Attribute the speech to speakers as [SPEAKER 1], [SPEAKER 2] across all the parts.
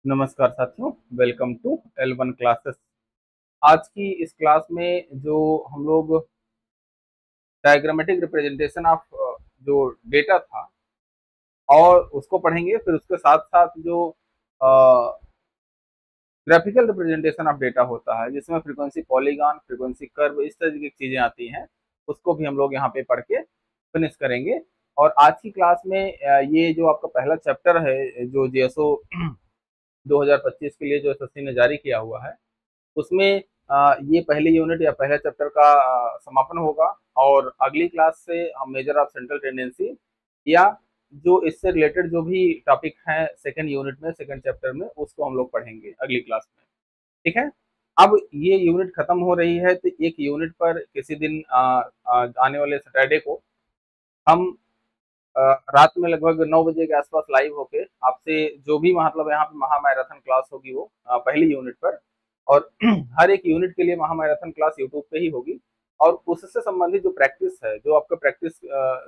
[SPEAKER 1] नमस्कार साथियों, welcome to L1 classes. आज की इस क्लास में जो हम लोग डायग्रामेटिक रिप्रेजेंटेशन ऑफ जो डेटा था और उसको पढ़ेंगे। फिर उसके साथ साथ जो ग्राफिकल रिप्रेजेंटेशन ऑफ डेटा होता है जिसमें फ्रीक्वेंसी पॉलीगॉन, फ्रीक्वेंसी कर्व, इस तरह की चीजें आती हैं, उसको भी हम लोग यहाँ पे पढ़ के फिनिश करेंगे। और आज की क्लास में ये जो आपका पहला चैप्टर है जो जीएसओ 2025 के लिए जो एसएससी ने जारी किया हुआ है, उसमें ये पहली यूनिट या पहले चैप्टर का समापन होगा। और अगली क्लास से हम मेजर ऑफ सेंट्रल टेंडेंसी या जो इससे रिलेटेड जो भी टॉपिक हैं सेकंड यूनिट में, सेकंड चैप्टर में, उसको हम लोग पढ़ेंगे अगली क्लास में। ठीक है। अब ये यूनिट खत्म हो रही है तो एक यूनिट पर किसी दिन आने वाले सैटरडे को हम अ, रात में लगभग 9 बजे के आसपास लाइव होके आपसे जो भी मतलब यहाँ पे महामैराथन क्लास होगी वो पहली यूनिट पर। और हर एक यूनिट के लिए महामैराथन क्लास यूट्यूब पे ही होगी। और उससे संबंधित जो प्रैक्टिस है, जो आपका प्रैक्टिस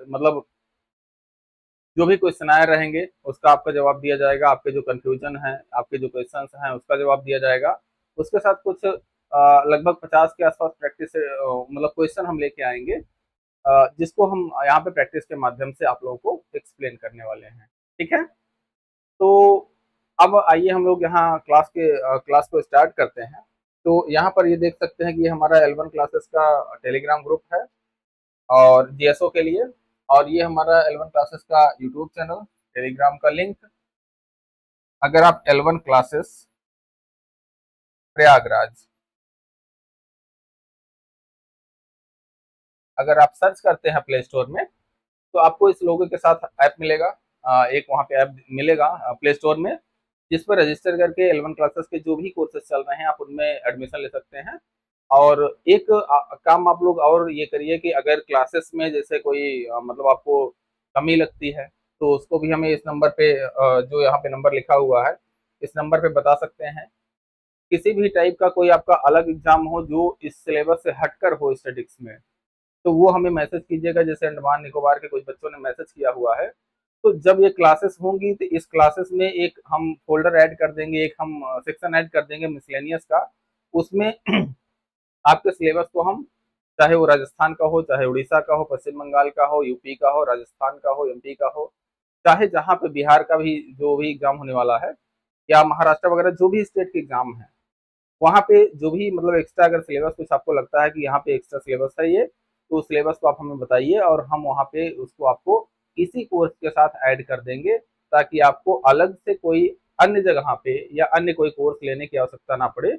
[SPEAKER 1] मतलब जो भी क्वेश्चन आए रहेंगे उसका आपका जवाब दिया जाएगा। आपके जो कंफ्यूजन है, आपके जो क्वेश्चन हैं, उसका जवाब दिया जाएगा। उसके साथ कुछ लगभग 50 के आसपास प्रैक्टिस मतलब क्वेश्चन हम लेके आएंगे, जिसको हम यहाँ पे प्रैक्टिस के माध्यम से आप लोगों को एक्सप्लेन करने वाले हैं। ठीक है। तो अब आइए हम लोग यहाँ क्लास को स्टार्ट करते हैं। तो यहाँ पर ये देख सकते हैं कि ये हमारा L1 क्लासेस का टेलीग्राम ग्रुप है और जीएसओ के लिए। और ये हमारा L1 क्लासेस का यूट्यूब चैनल, टेलीग्राम का लिंक। अगर आप L1 क्लासेस प्रयागराज अगर आप सर्च करते हैं प्ले स्टोर में, तो आपको इस लोगो के साथ ऐप मिलेगा। एक वहाँ पे ऐप मिलेगा प्ले स्टोर में, जिस पर रजिस्टर करके L1 क्लासेस के जो भी कोर्सेज चल रहे हैं आप उनमें एडमिशन ले सकते हैं। और एक काम आप लोग और ये करिए कि अगर क्लासेस में जैसे कोई मतलब आपको कमी लगती है, तो उसको भी हमें इस नंबर पे जो यहाँ पे नंबर लिखा हुआ है, इस नंबर पे बता सकते हैं। किसी भी टाइप का कोई आपका अलग एग्जाम हो जो इस सिलेबस से हटकर हो स्टैटिक्स में, तो वो हमें मैसेज कीजिएगा। जैसे अंडमान निकोबार के कुछ बच्चों ने मैसेज किया हुआ है, तो जब ये क्लासेस होंगी तो इस क्लासेस में एक हम फोल्डर ऐड कर देंगे, एक हम सेक्शन ऐड कर देंगे मिसलेनियस का। उसमें आपके सिलेबस को हम, चाहे वो राजस्थान का हो, चाहे उड़ीसा का हो, पश्चिम बंगाल का हो, यूपी का हो, राजस्थान का हो, एमपी का हो, चाहे जहाँ पे बिहार का भी जो भी एग्जाम होने वाला है, या महाराष्ट्र वगैरह जो भी स्टेट के एग्जाम है, वहाँ पे जो भी मतलब एक्स्ट्रा अगर सिलेबस कुछ आपको लगता है कि यहाँ पे एक्स्ट्रा सिलेबस है ये, तो उस सिलेबस को आप हमें बताइए और हम वहाँ पे उसको आपको इसी कोर्स के साथ ऐड कर देंगे, ताकि आपको अलग से कोई अन्य जगह पे या अन्य कोई कोर्स लेने की आवश्यकता ना पड़े।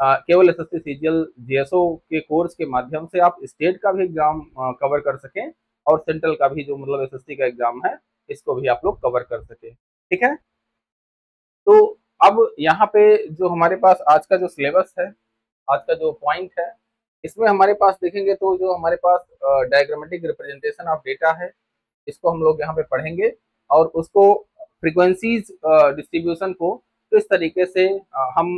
[SPEAKER 1] केवल एसएससी सीजीएल जीएसओ के कोर्स के माध्यम से आप स्टेट का भी एग्जाम कवर कर सकें और सेंट्रल का भी जो मतलब एसएससी का एग्जाम है, इसको भी आप लोग कवर कर सकें। ठीक है। तो अब यहाँ पे जो हमारे पास आज का जो सिलेबस है, आज का जो पॉइंट है, इसमें हमारे पास देखेंगे तो जो हमारे पास डायग्रामेटिक रिप्रेजेंटेशन ऑफ डेटा है, इसको हम लोग यहाँ पे पढ़ेंगे। और उसको फ्रीक्वेंसीज डिस्ट्रीब्यूशन को किस तरीके से हम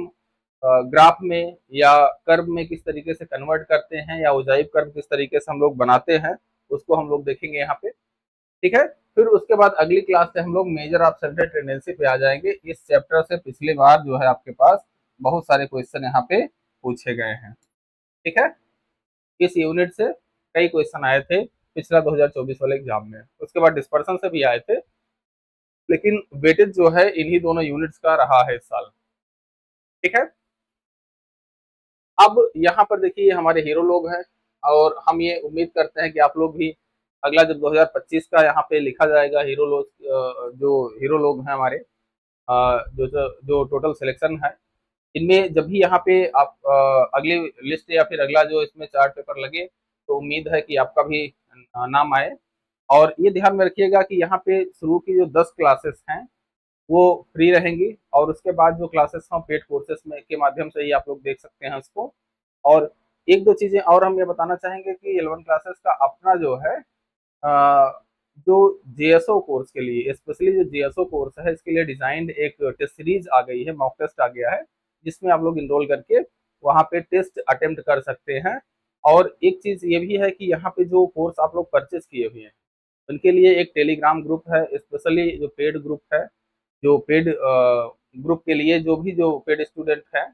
[SPEAKER 1] ग्राफ में या कर्व में किस तरीके से कन्वर्ट करते हैं, या उजाइब कर्व किस तरीके से हम लोग बनाते हैं, उसको हम लोग देखेंगे यहाँ पे। ठीक है। फिर उसके बाद अगली क्लास से हम लोग मेजर ऑफ सेंट्रल टेंडेंसी पे आ जाएंगे। इस चैप्टर से पिछली बार जो है आपके पास बहुत सारे क्वेश्चन यहाँ पे पूछे गए हैं। ठीक है। इस यूनिट से कई क्वेश्चन आए थे पिछला 2024 वाले एग्जाम में, उसके बाद डिस्पर्सन से भी आए थे, लेकिन वेटेज जो है इन्हीं दोनों यूनिट्स का रहा है इस साल। ठीक है। अब यहाँ पर देखिए हमारे हीरो लोग हैं, और हम ये उम्मीद करते हैं कि आप लोग भी अगला जब 2025 का यहाँ पे लिखा जाएगा हीरो लोग, जो हीरो लोग हैं हमारे, जो टोटल सिलेक्शन है, इनमें जब भी यहाँ पे आप अगली लिस्ट या फिर अगला जो इसमें चार्ट पेपर लगे, तो उम्मीद है कि आपका भी नाम आए। और ये ध्यान में रखिएगा कि यहाँ पे शुरू की जो 10 क्लासेस हैं वो फ्री रहेंगी, और उसके बाद जो क्लासेस हैं पेड कोर्सेस में के माध्यम से ही आप लोग देख सकते हैं उसको। और एक दो चीजें और हम ये बताना चाहेंगे कि L1 क्लासेस का अपना जो है जो जीएसओ कोर्स के लिए, स्पेशली जो जीएसओ कोर्स है, इसके लिए डिजाइंड एक टेस्ट सीरीज आ गई है, मॉक टेस्ट आ गया है, जिसमें आप लोग इनरोल करके वहाँ पे टेस्ट अटेम्प्ट कर सकते हैं। और एक चीज ये भी है कि यहाँ पे जो कोर्स आप लोग परचेज किए हुए हैं, उनके लिए एक टेलीग्राम ग्रुप है, स्पेशली जो पेड ग्रुप है, जो पेड ग्रुप के लिए जो पेड स्टूडेंट हैं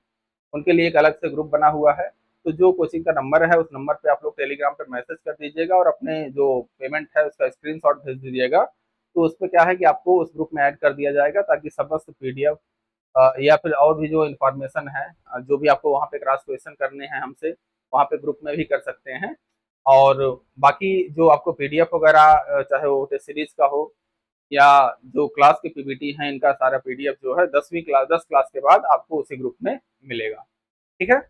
[SPEAKER 1] उनके लिए एक अलग से ग्रुप बना हुआ है। तो जो कोचिंग का नंबर है उस नंबर पे आप लोग टेलीग्राम पे मैसेज कर दीजिएगा और अपने जो पेमेंट है उसका स्क्रीनशॉट भेज दीजिएगा। तो उस पर क्या है कि आपको उस ग्रुप में ऐड कर दिया जाएगा, ताकि समस्त पीडीएफ या फिर और भी जो इन्फॉर्मेशन है, जो भी आपको वहाँ पे क्रॉस क्वेश्चन करने हैं हमसे, वहाँ पे ग्रुप में भी कर सकते हैं। और बाकी जो आपको पीडीएफ वगैरह चाहे वो टेस्ट सीरीज का हो या जो क्लास की पीपीटी है, इनका सारा पीडीएफ जो है 10 क्लास के बाद आपको उसी ग्रुप में मिलेगा। ठीक है।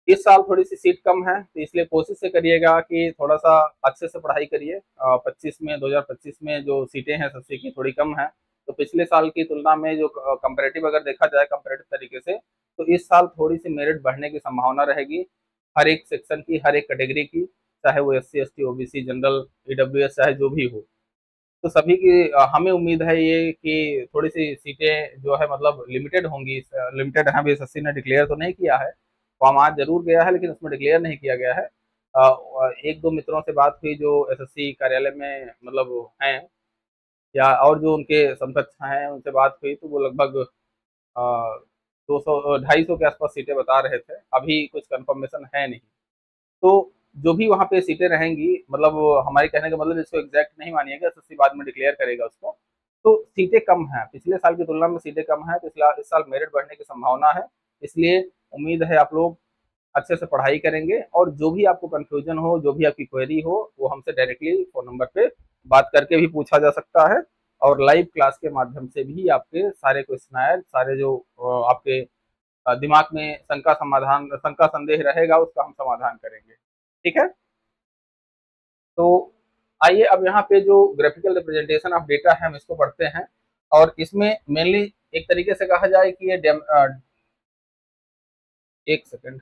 [SPEAKER 1] इस साल थोड़ी सी सीट कम है, तो इसलिए कोशिश से करिएगा कि थोड़ा सा अच्छे से पढ़ाई करिए। 2025 में जो सीटें हैं एसएससी की थोड़ी कम है, तो पिछले साल की तुलना में जो कंपैरेटिव अगर देखा जाए कंपैरेटिव तरीके से, तो इस साल थोड़ी सी मेरिट बढ़ने की संभावना रहेगी हर एक सेक्शन की, हर एक कैटेगरी की, चाहे वो SC ST OBC general EWS चाहे जो भी हो। तो सभी की हमें उम्मीद है ये कि थोड़ी सी सीटें जो है मतलब लिमिटेड होंगी। लिमिटेड है, अभी एसएससी ने डिक्लेयर तो नहीं किया है, फॉर्म आज जरूर गया है लेकिन उसमें डिक्लेयर नहीं किया गया है। एक दो मित्रों से बात हुई जो एसएससी कार्यालय में मतलब हैं, या और जो उनके समकक्ष हैं उनसे बात हुई, तो वो लगभग 200 250 के आसपास सीटें बता रहे थे। अभी कुछ कंफर्मेशन है नहीं। तो जो भी वहाँ पे सीटें रहेंगी, मतलब हमारे कहने का मतलब इसको एग्जैक्ट नहीं मानिएगा, एसएससी बाद में डिक्लेयर करेगा उसको। तो सीटें कम हैं, पिछले साल की तुलना में सीटें कम हैं, तो इस साल मेरिट बढ़ने की संभावना है। इसलिए उम्मीद है आप लोग अच्छे से पढ़ाई करेंगे, और जो भी आपको कंफ्यूजन हो, जो भी आपकी क्वेरी हो, वो हमसे डायरेक्टली फोन नंबर पे बात करके भी पूछा जा सकता है। और लाइव क्लास के माध्यम से भी आपके सारे क्वेश्चन, सारे जो आपके दिमाग में शंका संदेह रहेगा उसका हम समाधान करेंगे। ठीक है। तो आइए अब यहाँ पे जो ग्राफिकल रिप्रेजेंटेशन ऑफ डेटा है हम इसको पढ़ते हैं। और इसमें मेनली एक तरीके से कहा जाए कि एक सेकेंड,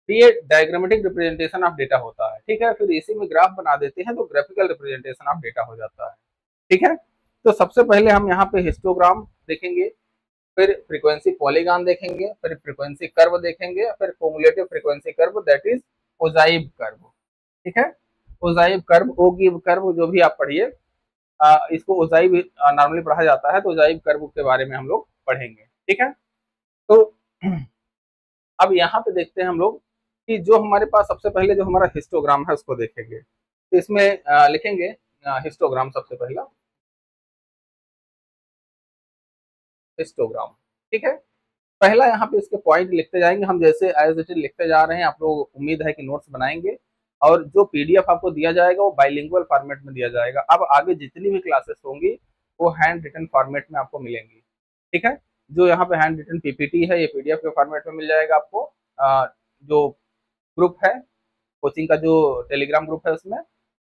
[SPEAKER 1] ये डायग्रामेटिक रिप्रेजेंटेशन ऑफ डेटा होता है। ठीक है, फिर इसी में ग्राफ बना देते हैं तो ग्राफिकल रिप्रेजेंटेशन ऑफ डेटा हो जाता है। ठीक है। तो सबसे पहले हम यहाँ पे हिस्टोग्राम देखेंगे, फिर फ्रीक्वेंसी पॉलीगॉन देखेंगे, फिर फ्रीक्वेंसी कर्व देखेंगे, फिर cumulative frequency curve that is ogive curve. ठीक है। ओजाइव कर्व, ओगिव कर्व, जो भी आप पढ़िए, इसको ओजाइव नॉर्मली पढ़ा जाता है, तो ओजाइव कर्व के बारे में हम लोग पढ़ेंगे। ठीक है। तो अब यहाँ पे देखते हैं हम लोग कि जो हमारे पास सबसे पहले जो हमारा हिस्टोग्राम है उसको देखेंगे। तो इसमें लिखेंगे हिस्टोग्राम सबसे पहला, हिस्टोग्राम। ठीक है। पहला यहाँ पे इसके पॉइंट लिखते जाएंगे हम, जैसे एज इट इज लिखते जा रहे हैं। आप लोग उम्मीद है कि नोट्स बनाएंगे, और जो पीडीएफ आपको दिया जाएगा वो बाइलिंगुअल फॉर्मेट में दिया जाएगा। अब आगे जितनी भी क्लासेस होंगी वो हैंड रिटन फॉर्मेट में आपको मिलेंगी। ठीक है। जो यहाँ पे हैंड रिटन पीपीटी है ये पीडीएफ के फॉर्मेट में मिल जाएगा आपको। जो ग्रुप है, कोचिंग का जो टेलीग्राम ग्रुप है उसमें,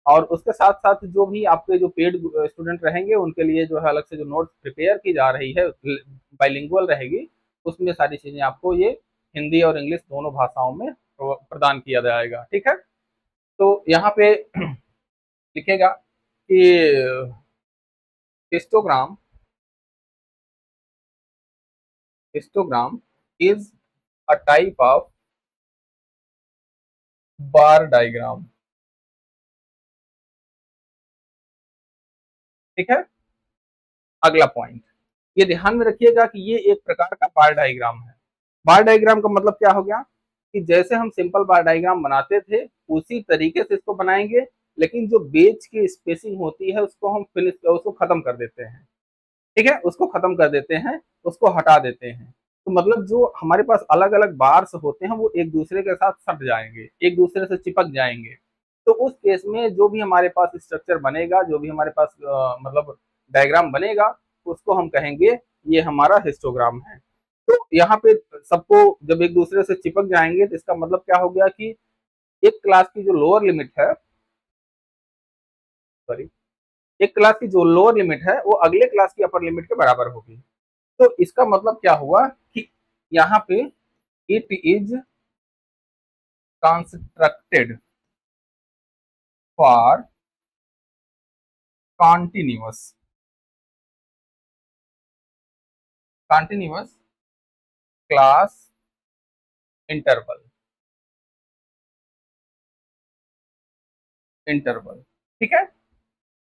[SPEAKER 1] और उसके साथ साथ जो भी आपके जो पेड स्टूडेंट रहेंगे उनके लिए जो है अलग से जो नोट्स प्रिपेयर की जा रही है बाइलिंगुअल रहेगी, उसमें सारी चीजें आपको ये हिंदी और इंग्लिश दोनों भाषाओं में प्रदान किया जाएगा। ठीक है। तो यहाँ पे लिखेगा कि histogram, histogram is a type of bar diagram. ठीक है। अगला पॉइंट, ये ध्यान में रखिएगा कि ये एक प्रकार का बार डायग्राम है। बार डायग्राम का मतलब क्या हो गया कि जैसे हम सिंपल बार डायग्राम बनाते थे उसी तरीके से इसको बनाएंगे, लेकिन जो बेच की स्पेसिंग होती है उसको हम फिनिश उसको खत्म कर देते हैं। ठीक है, उसको खत्म कर देते हैं, उसको हटा देते हैं। तो मतलब जो हमारे पास अलग अलग बार्स होते हैं वो एक दूसरे के साथ सट जाएंगे, एक दूसरे से चिपक जाएंगे। तो उस केस में जो भी हमारे पास स्ट्रक्चर बनेगा, जो भी हमारे पास मतलब डायग्राम बनेगा, उसको हम कहेंगे ये हमारा हिस्टोग्राम है। तो यहाँ पे सबको जब एक दूसरे से चिपक जाएंगे तो इसका मतलब क्या हो गया कि एक क्लास की जो लोअर लिमिट है, सॉरी, एक क्लास की जो लोअर लिमिट है वो अगले क्लास की अपर लिमिट के बराबर होगी। तो इसका मतलब क्या हुआ कि यहाँ पे it is constructed for continuous, continuous class interval, interval. ठीक है।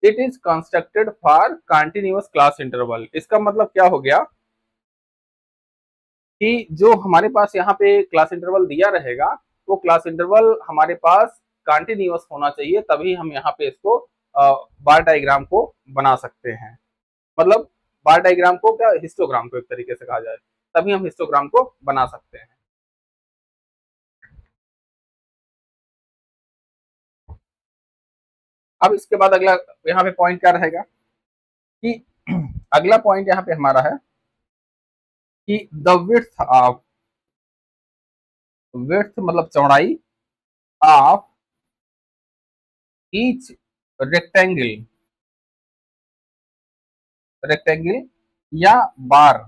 [SPEAKER 1] It is constructed for continuous class interval. इसका मतलब क्या हो गया कि जो हमारे पास यहाँ पे क्लास इंटरवल दिया रहेगा वो क्लास इंटरवल हमारे पास कंटिन्यूअस होना चाहिए, तभी हम यहाँ पे इसको बार डायग्राम को बना सकते हैं। मतलब बार डायग्राम को क्या, हिस्टोग्राम को एक तरीके से कहा जाए, तभी हम हिस्टोग्राम को बना सकते हैं। अब इसके बाद अगला यहाँ पे पॉइंट क्या रहेगा कि अगला पॉइंट यहाँ पे हमारा है कि द विड्थ ऑफ, विड्थ मतलब चौड़ाई, ऑफ ईच रेक्टेंगल, रेक्टेंगल या बार,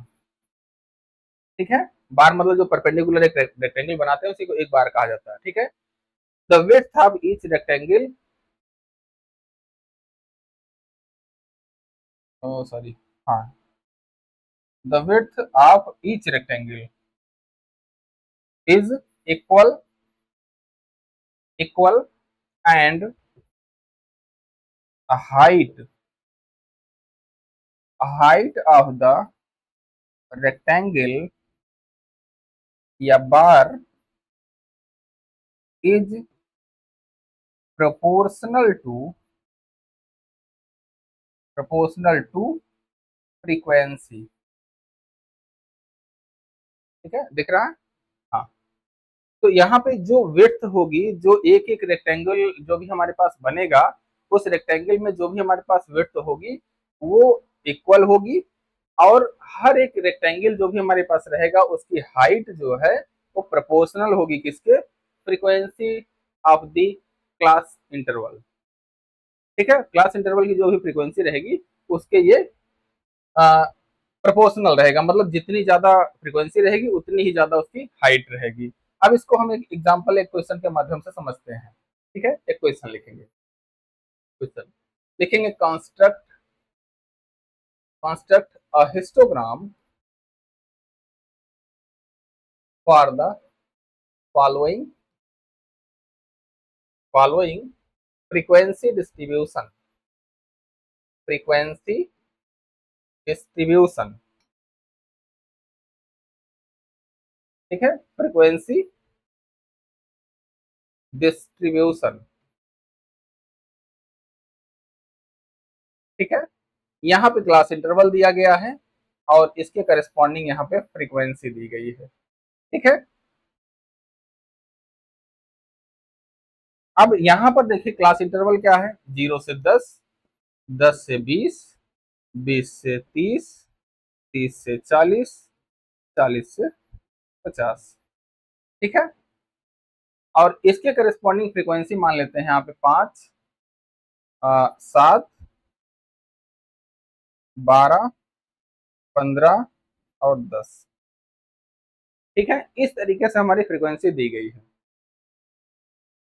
[SPEAKER 1] ठीक है। बार मतलब जो परपेंडिकुलर एक रेक्टेंगल बनाते हैं उसी को एक बार कहा जाता है, ठीक है। The width of each rectangle, sorry, हाँ, the width of each rectangle is equal, equal and height, height of the rectangle या बार is proportional to, proportional to frequency, ठीक है, दिख रहा है। हाँ, तो यहाँ पे जो विड्थ होगी, जो एक एक रेक्टेंगल जो भी हमारे पास बनेगा, उस रेक्टेंगल में जो भी हमारे पास विड्थ होगी वो इक्वल होगी, और हर एक रेक्टेंगल जो भी हमारे पास रहेगा उसकी हाइट जो है वो प्रोपोर्शनल होगी किसके, frequency of the class interval, ठीक है। क्लास इंटरवल की जो भी फ्रीक्वेंसी रहेगी उसके ये प्रोपोर्शनल रहेगा, मतलब जितनी ज्यादा फ्रीक्वेंसी रहेगी उतनी ही ज्यादा उसकी हाइट रहेगी। अब इसको हम एक एग्जांपल, एक क्वेश्चन के माध्यम से समझते हैं, ठीक है। एक क्वेश्चन लिखेंगे, क्वेश्चन लिखेंगे, construct, construct a histogram for the following, following frequency distribution, frequency distribution, ठीक है, फ्रीक्वेंसी डिस्ट्रीब्यूशन, ठीक है। यहाँ पे क्लास इंटरवल दिया गया है और इसके करस्पॉन्डिंग यहाँ पे फ्रीक्वेंसी दी गई है, ठीक है। अब यहाँ पर देखिए क्लास इंटरवल क्या है, 0 से 10, 10 से 20, 20 से 30, 30 से 40, 40 से 50, ठीक है। और इसके करस्पॉन्डिंग फ्रीक्वेंसी मान लेते हैं यहाँ पे 5, 7, 12, 15 और 10, ठीक है। इस तरीके से हमारी फ्रीक्वेंसी दी गई है।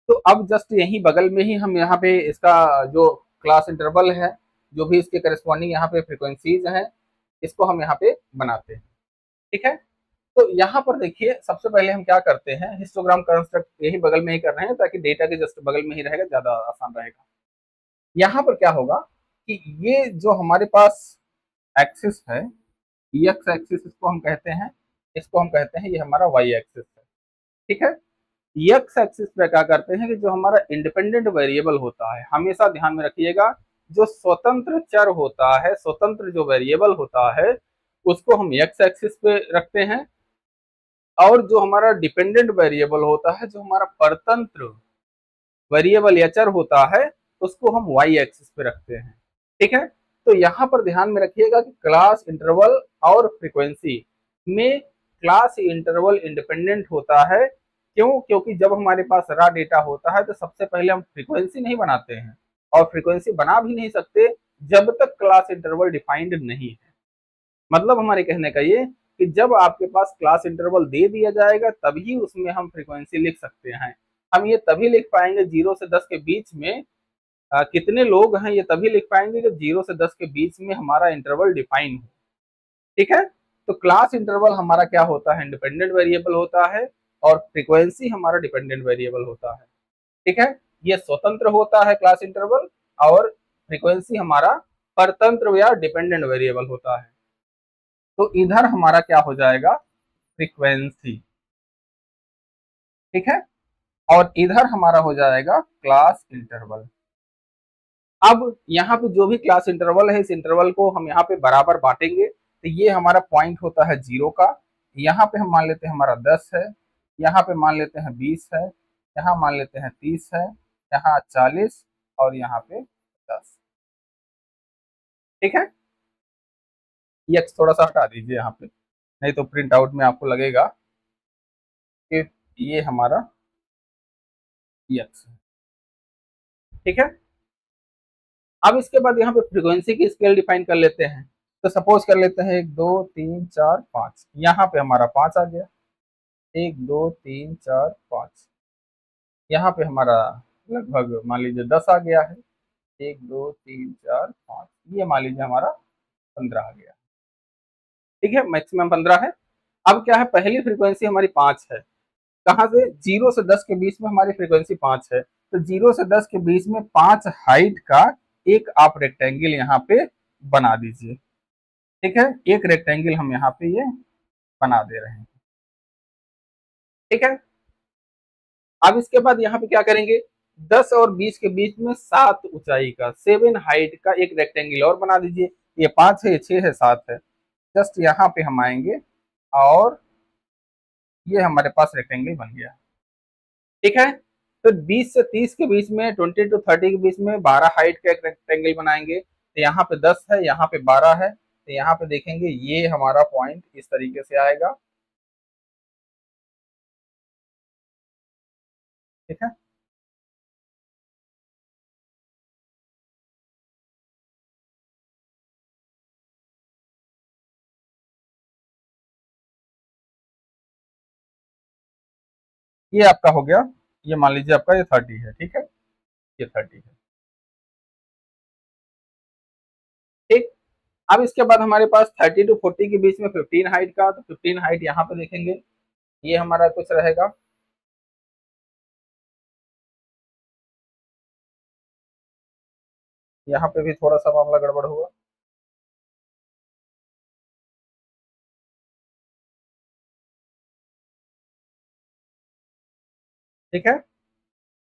[SPEAKER 1] तो अब जस्ट यही बगल में ही हम यहाँ पे इसका जो क्लास इंटरवल है, जो भी इसके करस्पॉन्डिंग यहाँ पे फ्रीक्वेंसीज हैं, इसको हम यहाँ पे बनाते हैं, ठीक है। तो यहाँ पर देखिए सबसे पहले हम क्या करते हैं, हिस्टोग्राम कंस्ट्रक्ट यही बगल में ही कर रहे हैं ताकि डेटा के जस्ट बगल में ही रहेगा, ज्यादा आसान रहेगा। यहाँ पर क्या होगा कि ये जो हमारे पास एक्सिस है, एक्स एक्सिस इसको हम कहते हैं, इसको हम कहते हैं ये हमारा वाई एक्सिस है, ठीक है। एक्स एक्सिस पे क्या करते हैं कि जो हमारा इंडिपेंडेंट वेरिएबल होता है, हमेशा ध्यान में रखिएगा, जो स्वतंत्र चर होता है, स्वतंत्र जो वेरिएबल होता है उसको हम एक्स एक्सिस पे रखते हैं, और जो हमारा डिपेंडेंट वेरिएबल होता है, जो हमारा परतंत्र वेरिएबल या चर होता है, उसको हम वाई एक्सिस पे रखते हैं, ठीक है। तो यहाँ पर ध्यान में रखिएगा कि क्लास इंटरवल और फ्रीक्वेंसी में क्लास इंटरवल इंडिपेंडेंट होता है। क्यों? क्योंकि जब हमारे पास रा डेटा होता है तो सबसे पहले हम फ्रीक्वेंसी नहीं बनाते हैं, और फ्रीक्वेंसी बना भी नहीं सकते जब तक क्लास इंटरवल डिफाइंड नहीं है। मतलब हमारे कहने का ये कि जब आपके पास क्लास इंटरवल दे दिया जाएगा तभी उसमें हम फ्रीक्वेंसी लिख सकते हैं। हम ये तभी लिख पाएंगे 0 से 10 के बीच में कितने लोग हैं, ये तभी लिख पाएंगे जब 0 से 10 के बीच में हमारा इंटरवल डिफाइन हो, ठीक है। तो क्लास इंटरवल हमारा क्या होता है, इंडिपेंडेंट वेरिएबल होता है, और फ्रीक्वेंसी हमारा डिपेंडेंट वेरिएबल होता है, ठीक है। ये स्वतंत्र होता है क्लास इंटरवल, और फ्रीक्वेंसी हमारा परतंत्र या डिपेंडेंट वेरिएबल होता है। तो इधर हमारा क्या हो जाएगा, फ्रीक्वेंसी, ठीक है, और इधर हमारा हो जाएगा क्लास इंटरवल। अब यहाँ पे जो भी क्लास इंटरवल है, इस इंटरवल को हम यहाँ पे बराबर बांटेंगे। तो ये हमारा पॉइंट होता है 0 का, यहाँ पे हम मान लेते हैं हमारा 10 है, यहाँ पे मान लेते हैं 20 है, यहाँ मान लेते हैं 30 है, यहाँ 40 और यहाँ पे 10, ठीक है। ये एक्स थोड़ा सा हटा दीजिए यहाँ पे, नहीं तो प्रिंट आउट में आपको लगेगा कि ये हमारा एक्स है, ठीक है। अब इसके बाद यहाँ पे फ्रीक्वेंसी की स्केल डिफाइन कर लेते हैं। तो सपोज कर लेते हैं 1 2 3 4 5, यहाँ पे हमारा 5 आ गया, 1 2 3 4 5, यहाँ पे हमारा लगभग मान लीजिए 10 आ गया है, 1 2 3 4 5, ये मान लीजिए हमारा 15 आ गया, ठीक है, मैक्सिमम 15 है। अब क्या है, पहली फ्रीक्वेंसी हमारी 5 है, कहाँ से, 0 से 10 के बीच में हमारी फ्रीक्वेंसी 5 है। तो 0 से 10 के बीच में 5 हाइट का एक आप रेक्टेंगल यहाँ पे बना दीजिए, ठीक है, एक रेक्टेंगल हम यहाँ पे ये बना दे रहे हैं, ठीक है। अब इसके बाद यहाँ पे क्या करेंगे, 10 और 20 के बीच में 7 ऊंचाई का, 7 हाइट का एक रेक्टेंगल और बना दीजिए। ये 5 है, 6 है, 7 है, जस्ट यहाँ पे हम आएंगे और ये हमारे पास रेक्टेंगल बन गया, ठीक है। तो 20 से 30 के बीच में, 20 टू 30 के बीच में 12 हाइट का एक रेक्टेंगल बनाएंगे। तो यहाँ पे 10 है, यहाँ पे 12 है, तो यहाँ पे देखेंगे ये हमारा पॉइंट इस तरीके से आएगा, ठीक है। ये आपका हो गया, ये मान लीजिए आपका ये 30 है, ठीक है, ये 30 है, ठीक। अब इसके बाद हमारे पास 30 टू 40 के बीच में 15 हाइट का, तो 15 हाइट यहाँ पे देखेंगे, ये हमारा कुछ रहेगा, यहाँ पे भी थोड़ा सा मामला गड़बड़ हुआ, ठीक है।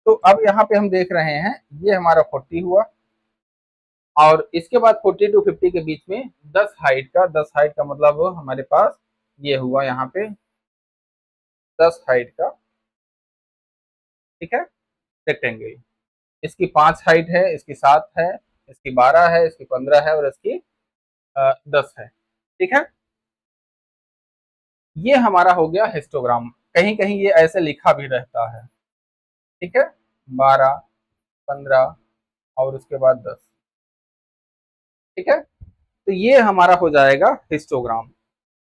[SPEAKER 1] तो अब यहाँ पे हम देख रहे हैं ये हमारा 40 हुआ, और इसके बाद 40 टू 50 के बीच में 10 हाइट का, 10 हाइट का मतलब हमारे पास ये हुआ यहाँ पे 10 हाइट का, ठीक है, रेक्टेंगल। इसकी 5 हाइट है, इसकी 7 है, इसकी 12 है, इसकी 15 है और इसकी 10 है, ठीक है। ये हमारा हो गया हिस्टोग्राम, कहीं कहीं ये ऐसे लिखा भी रहता है, ठीक है, 12 15 और उसके बाद 10, ठीक है। तो ये हमारा हो जाएगा हिस्टोग्राम।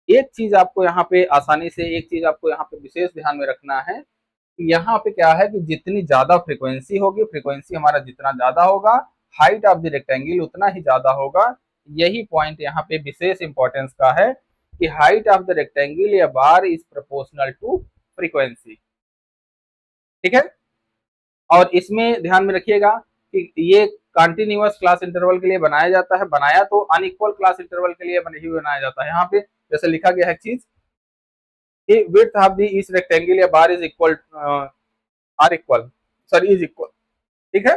[SPEAKER 1] एक चीज आपको यहाँ पे आसानी से, एक चीज आपको यहाँ पे विशेष ध्यान में रखना है कि यहाँ पे क्या है कि जितनी ज्यादा फ्रीक्वेंसी होगी, फ्रीक्वेंसी हमारा जितना ज्यादा होगा, हाइट ऑफ द रेक्टेंगल उतना ही ज्यादा होगा। यही पॉइंट यहाँ पे विशेष इंपॉर्टेंस का है कि हाइट ऑफ द रेक्टेंगल या bar is proportional to frequency, ठीक है। और इसमें ध्यान में रखिएगा कि ये कंटिन्यूअस क्लास इंटरवल के लिए बनाया जाता है, बनाया तो अनइक्वल क्लास इंटरवल के लिए नहीं बनाया जाता है। यहाँ पे जैसे लिखा गया है चीज, width of the each rectangle या bar is equal are equal, sorry is equal, ठीक है।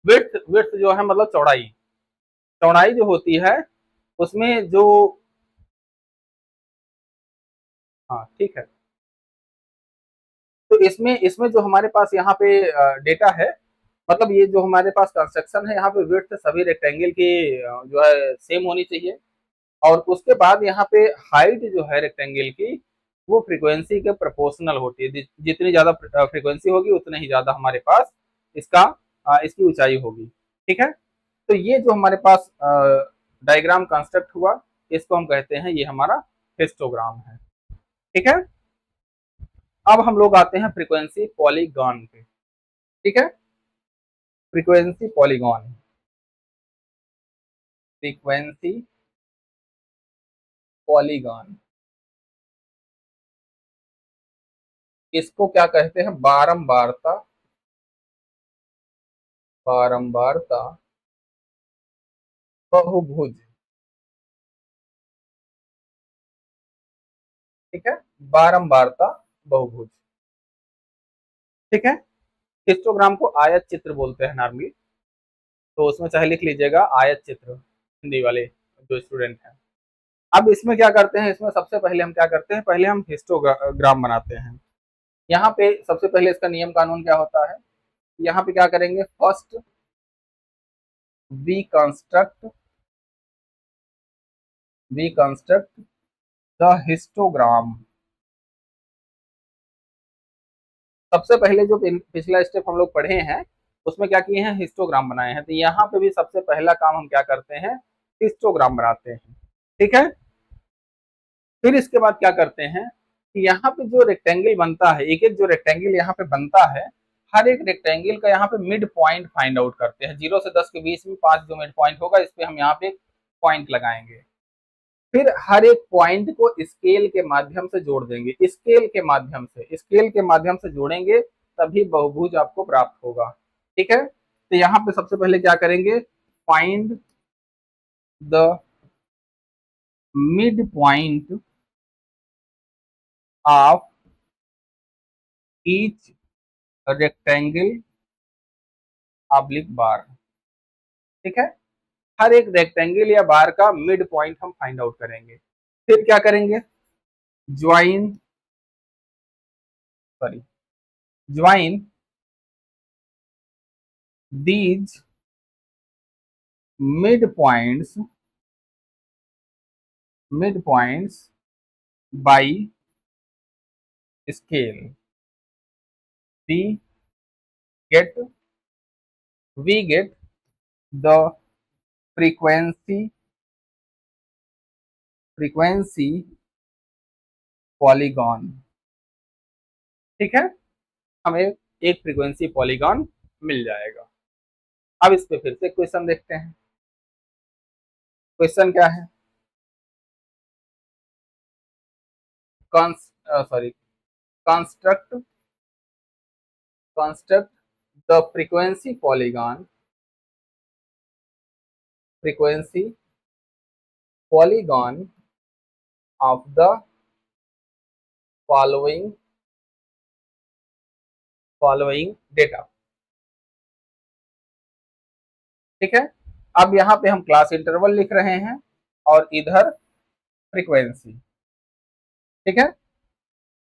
[SPEAKER 1] विड्थ जो है मतलब चौड़ाई, चौड़ाई जो होती है उसमें जो, हाँ ठीक है। तो इसमें इसमें जो हमारे पास यहाँ पे डेटा है, मतलब ये जो हमारे पास कंस्ट्रक्शन है, यहाँ पे विड्थ सभी रेक्टेंगल की जो है सेम होनी चाहिए। और उसके बाद यहाँ पे हाइट जो है रेक्टेंगल की वो फ्रीक्वेंसी के प्रोपोर्शनल होती है, जितनी ज्यादा फ्रीक्वेंसी होगी उतना ही ज्यादा हमारे पास इसका इसकी ऊंचाई होगी, ठीक है। तो ये जो हमारे पास डायग्राम कंस्ट्रक्ट हुआ, इसको हम कहते हैं ये हमारा हिस्टोग्राम है, ठीक है। अब हम लोग आते हैं फ्रीक्वेंसी पॉलीगॉन पे, ठीक है, फ्रीक्वेंसी पॉलीगॉन, फ्रीक्वेंसी पॉलीगॉन, इसको क्या कहते हैं, बारंबारता बारंबारता बहुभुज। ठीक है, बारंबारता बहुभुज। ठीक है, हिस्टोग्राम को आयत चित्र बोलते हैं नॉर्मली, तो उसमें चाहे लिख लीजिएगा आयत चित्र, हिंदी वाले जो स्टूडेंट हैं। अब इसमें क्या करते हैं, इसमें सबसे पहले हम क्या करते हैं, पहले हम हिस्टोग्राम बनाते हैं। यहाँ पे सबसे पहले इसका नियम कानून क्या होता है, यहाँ पे क्या करेंगे, first we construct the histogram. सबसे पहले जो पिछला स्टेप हम लोग पढ़े हैं उसमें क्या किए हैं, हिस्टोग्राम बनाए हैं, तो यहाँ पे भी सबसे पहला काम हम क्या करते हैं, हिस्टोग्राम बनाते हैं। ठीक है, फिर इसके बाद क्या करते हैं कि यहाँ पे जो रेक्टेंगल बनता है, एक एक जो रेक्टेंगल यहाँ पे बनता है, हर एक रेक्टेंगल का यहाँ पे मिड पॉइंट फाइंड आउट करते हैं। 0 से 10 के बीच में 5 जो मिड पॉइंट होगा, इस पे हम यहाँ पे पॉइंट लगाएंगे। फिर हर एक पॉइंट को स्केल के माध्यम से जोड़ देंगे, स्केल के माध्यम से जोड़ेंगे, तभी बहुभुज आपको प्राप्त होगा। ठीक है, तो यहाँ पे सबसे पहले क्या करेंगे, find the mid point of each rectangle oblique bar. ठीक है, हर एक रेक्टेंगल या बार का मिड पॉइंट हम फाइंड आउट करेंगे। फिर क्या करेंगे, join join these mid points by scale. We get the frequency polygon. ठीक है, हमें एक फ्रीक्वेंसी पॉलीगॉन मिल जाएगा। अब इस पे फिर से क्वेश्चन देखते हैं। क्वेश्चन क्या है, construct the frequency polygon of the following data. ठीक है, अब यहाँ पे हम क्लास इंटरवल लिख रहे हैं और इधर फ्रीक्वेंसी। ठीक है,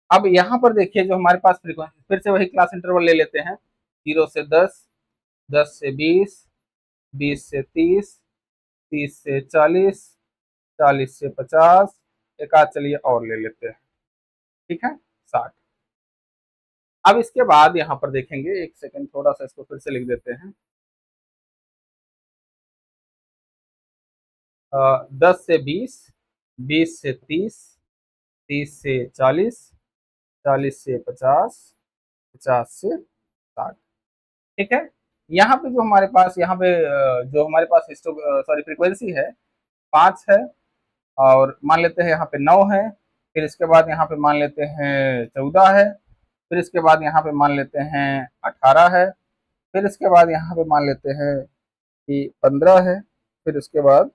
[SPEAKER 1] अब यहाँ पर देखिए जो हमारे पास फ्रीक्वेंसी, फिर से वही क्लास इंटरवल ले लेते हैं, 0 से 10, 10 से 20, 20 से 30, 30 से 40, 40 से 50, एक आध चलिए और ले लेते हैं। ठीक है, 60। अब इसके बाद यहाँ पर देखेंगे, एक सेकंड थोड़ा सा इसको फिर से लिख देते हैं, 10 से 20, 20 से 30, 30 से 40, 40 से 50, 50 से 60। ठीक है, यहाँ पे जो हमारे पास, यहाँ पे जो हमारे पास फ्रीक्वेंसी है 5 है, और मान लेते हैं यहाँ पे 9 है, फिर इसके बाद यहाँ पे मान लेते हैं 14 है, फिर इसके बाद यहाँ पे मान लेते हैं 18 है, फिर इसके बाद यहाँ पे मान लेते हैं कि 15 है, फिर उसके बाद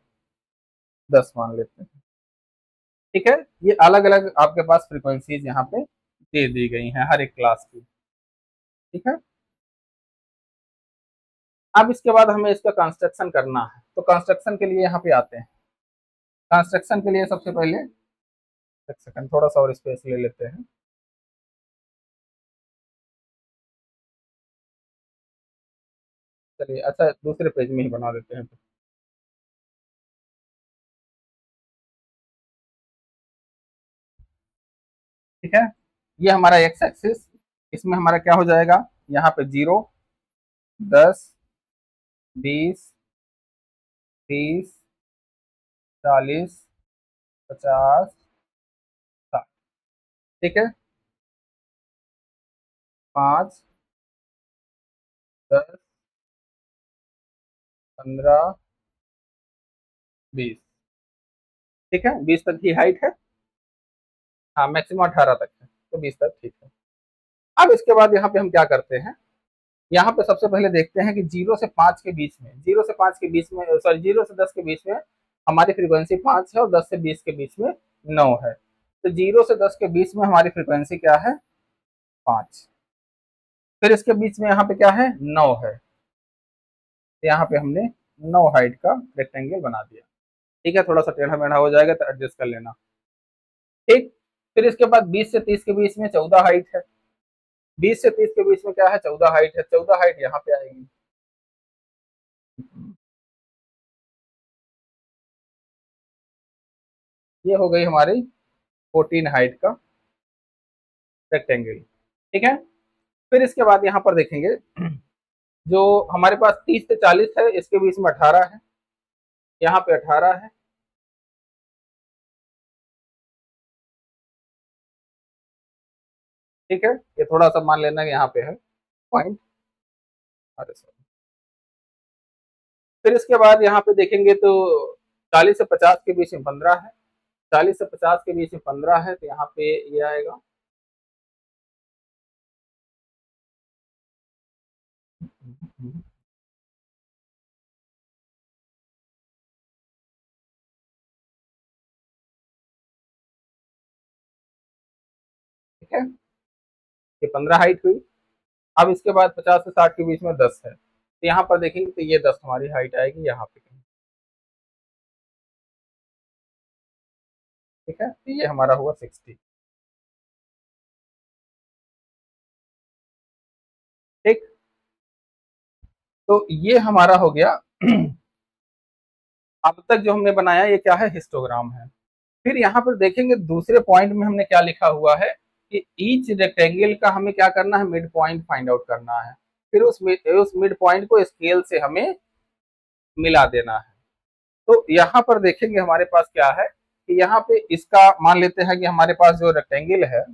[SPEAKER 1] 10 मान लेते हैं। ठीक है, ये अलग अलग आपके पास फ्रीक्वेंसीज यहाँ पे दे दी गई हैं हर एक क्लास की। ठीक है, अब इसके बाद हमें इसका कंस्ट्रक्शन करना है, तो कंस्ट्रक्शन के लिए यहाँ पे आते हैं। कंस्ट्रक्शन के लिए सबसे पहले, एक सेकंड थोड़ा सा और स्पेस ले लेते हैं। चलिए, अच्छा दूसरे पेज में ही बना देते हैं। ठीक है, ये हमारा एक्स एक्सिस, इसमें हमारा क्या हो जाएगा, यहाँ पे 0, 10, 20, 30, 40, 50, 60। ठीक है, 5, 10, 15, 20। ठीक है, 20 तक की हाइट है, हाँ मैक्सिमम 18 तक है, तो 20 तक ठीक है। अब इसके बाद यहाँ पे हम क्या करते हैं, यहाँ पे सबसे पहले देखते हैं कि 0 से 5 के बीच में, 0 से 5 के बीच में, सॉरी 0 से 10 के बीच में हमारी फ्रीक्वेंसी 5 है और 10 से 20 के बीच में 9 है। तो 0 से 10 के बीच में हमारी फ्रीक्वेंसी क्या है? 5। फिर इसके बीच में यहाँ पे क्या है? 9 है। तो यहाँ पे हमने 9 हाइट का रेक्टेंगल बना दिया। ठीक है, थोड़ा सा टेढ़ा मेढ़ा हो जाएगा तो एडजस्ट कर लेना। ठीक, फिर इसके बाद 20 से 30 के बीच में 14 हाइट है। 20 से 30 के बीच में क्या है? 14 हाइट है। 14 हाइट यहाँ पे आएगी। ये हो गई हमारी 14 हाइट का रेक्टेंगल। ठीक है, फिर इसके बाद यहाँ पर देखेंगे जो हमारे पास 30 से 40 है, इसके बीच में 18 है। यहाँ पे 18 है। ठीक है, ये थोड़ा सा मान लेना कि यहाँ पे है पॉइंट। अरे सॉरी। फिर इसके बाद यहाँ पे देखेंगे तो 40 से 50 के बीच में 15 है। 40 से 50 के बीच में 15 है, तो यहाँ पे ये आएगा। ठीक है, ये 15 हाइट हुई। अब इसके बाद 50 से 60 के बीच में 10 है, तो यहाँ पर देखेंगे तो ये 10 हमारी हाइट आएगी यहाँ पे। ठीक है, तो ये हमारा हुआ 60। ठीक, तो ये हमारा हो गया। अब तक जो हमने बनाया ये क्या है? हिस्टोग्राम है। फिर यहाँ पर देखेंगे दूसरे पॉइंट में हमने क्या लिखा हुआ है कि ईच रेक्टेंगल का हमें क्या करना है? मिड पॉइंट फाइंड आउट करना है। फिर उस मिड पॉइंट को स्केल से हमें मिला देना है। तो यहाँ पर देखेंगे हमारे पास क्या है कि यहाँ पे इसका मान लेते हैं कि हमारे पास जो रेक्टेंगल है,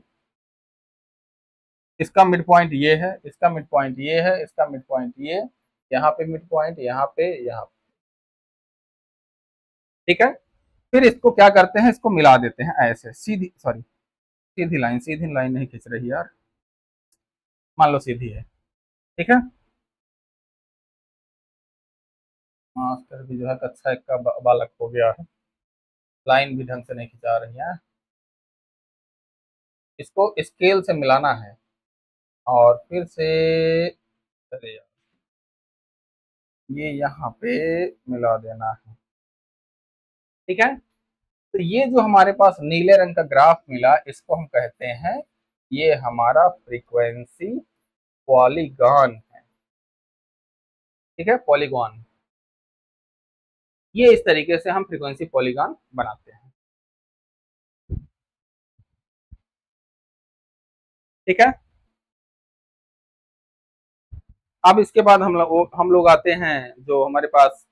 [SPEAKER 1] इसका मिड पॉइंट ये है, इसका मिड पॉइंट ये है, इसका मिड पॉइंट ये, यहाँ पे मिड पॉइंट, यहाँ पे, यहाँ पे। ठीक है, फिर इसको क्या करते हैं? इसको मिला देते हैं ऐसे सीधी, सॉरी सीधी लाइन नहीं खींच रही यार, मान लो सीधी है। ठीक है, मास्टर भी जो है कक्षा 1 का बालक हो गया है, लाइन भी ढंग से नहीं खिंचा रही है। इसको स्केल से मिलाना है और फिर से, अरे यार, ये यहाँ पे मिला देना है। ठीक है, तो ये जो हमारे पास नीले रंग का ग्राफ मिला, इसको हम कहते हैं, ये हमारा फ्रीक्वेंसी पॉलीगॉन है। ठीक है, पॉलीगॉन। ये इस तरीके से हम फ्रीक्वेंसी पॉलीगॉन बनाते हैं। ठीक है, अब इसके बाद हम लोग आते हैं जो हमारे पास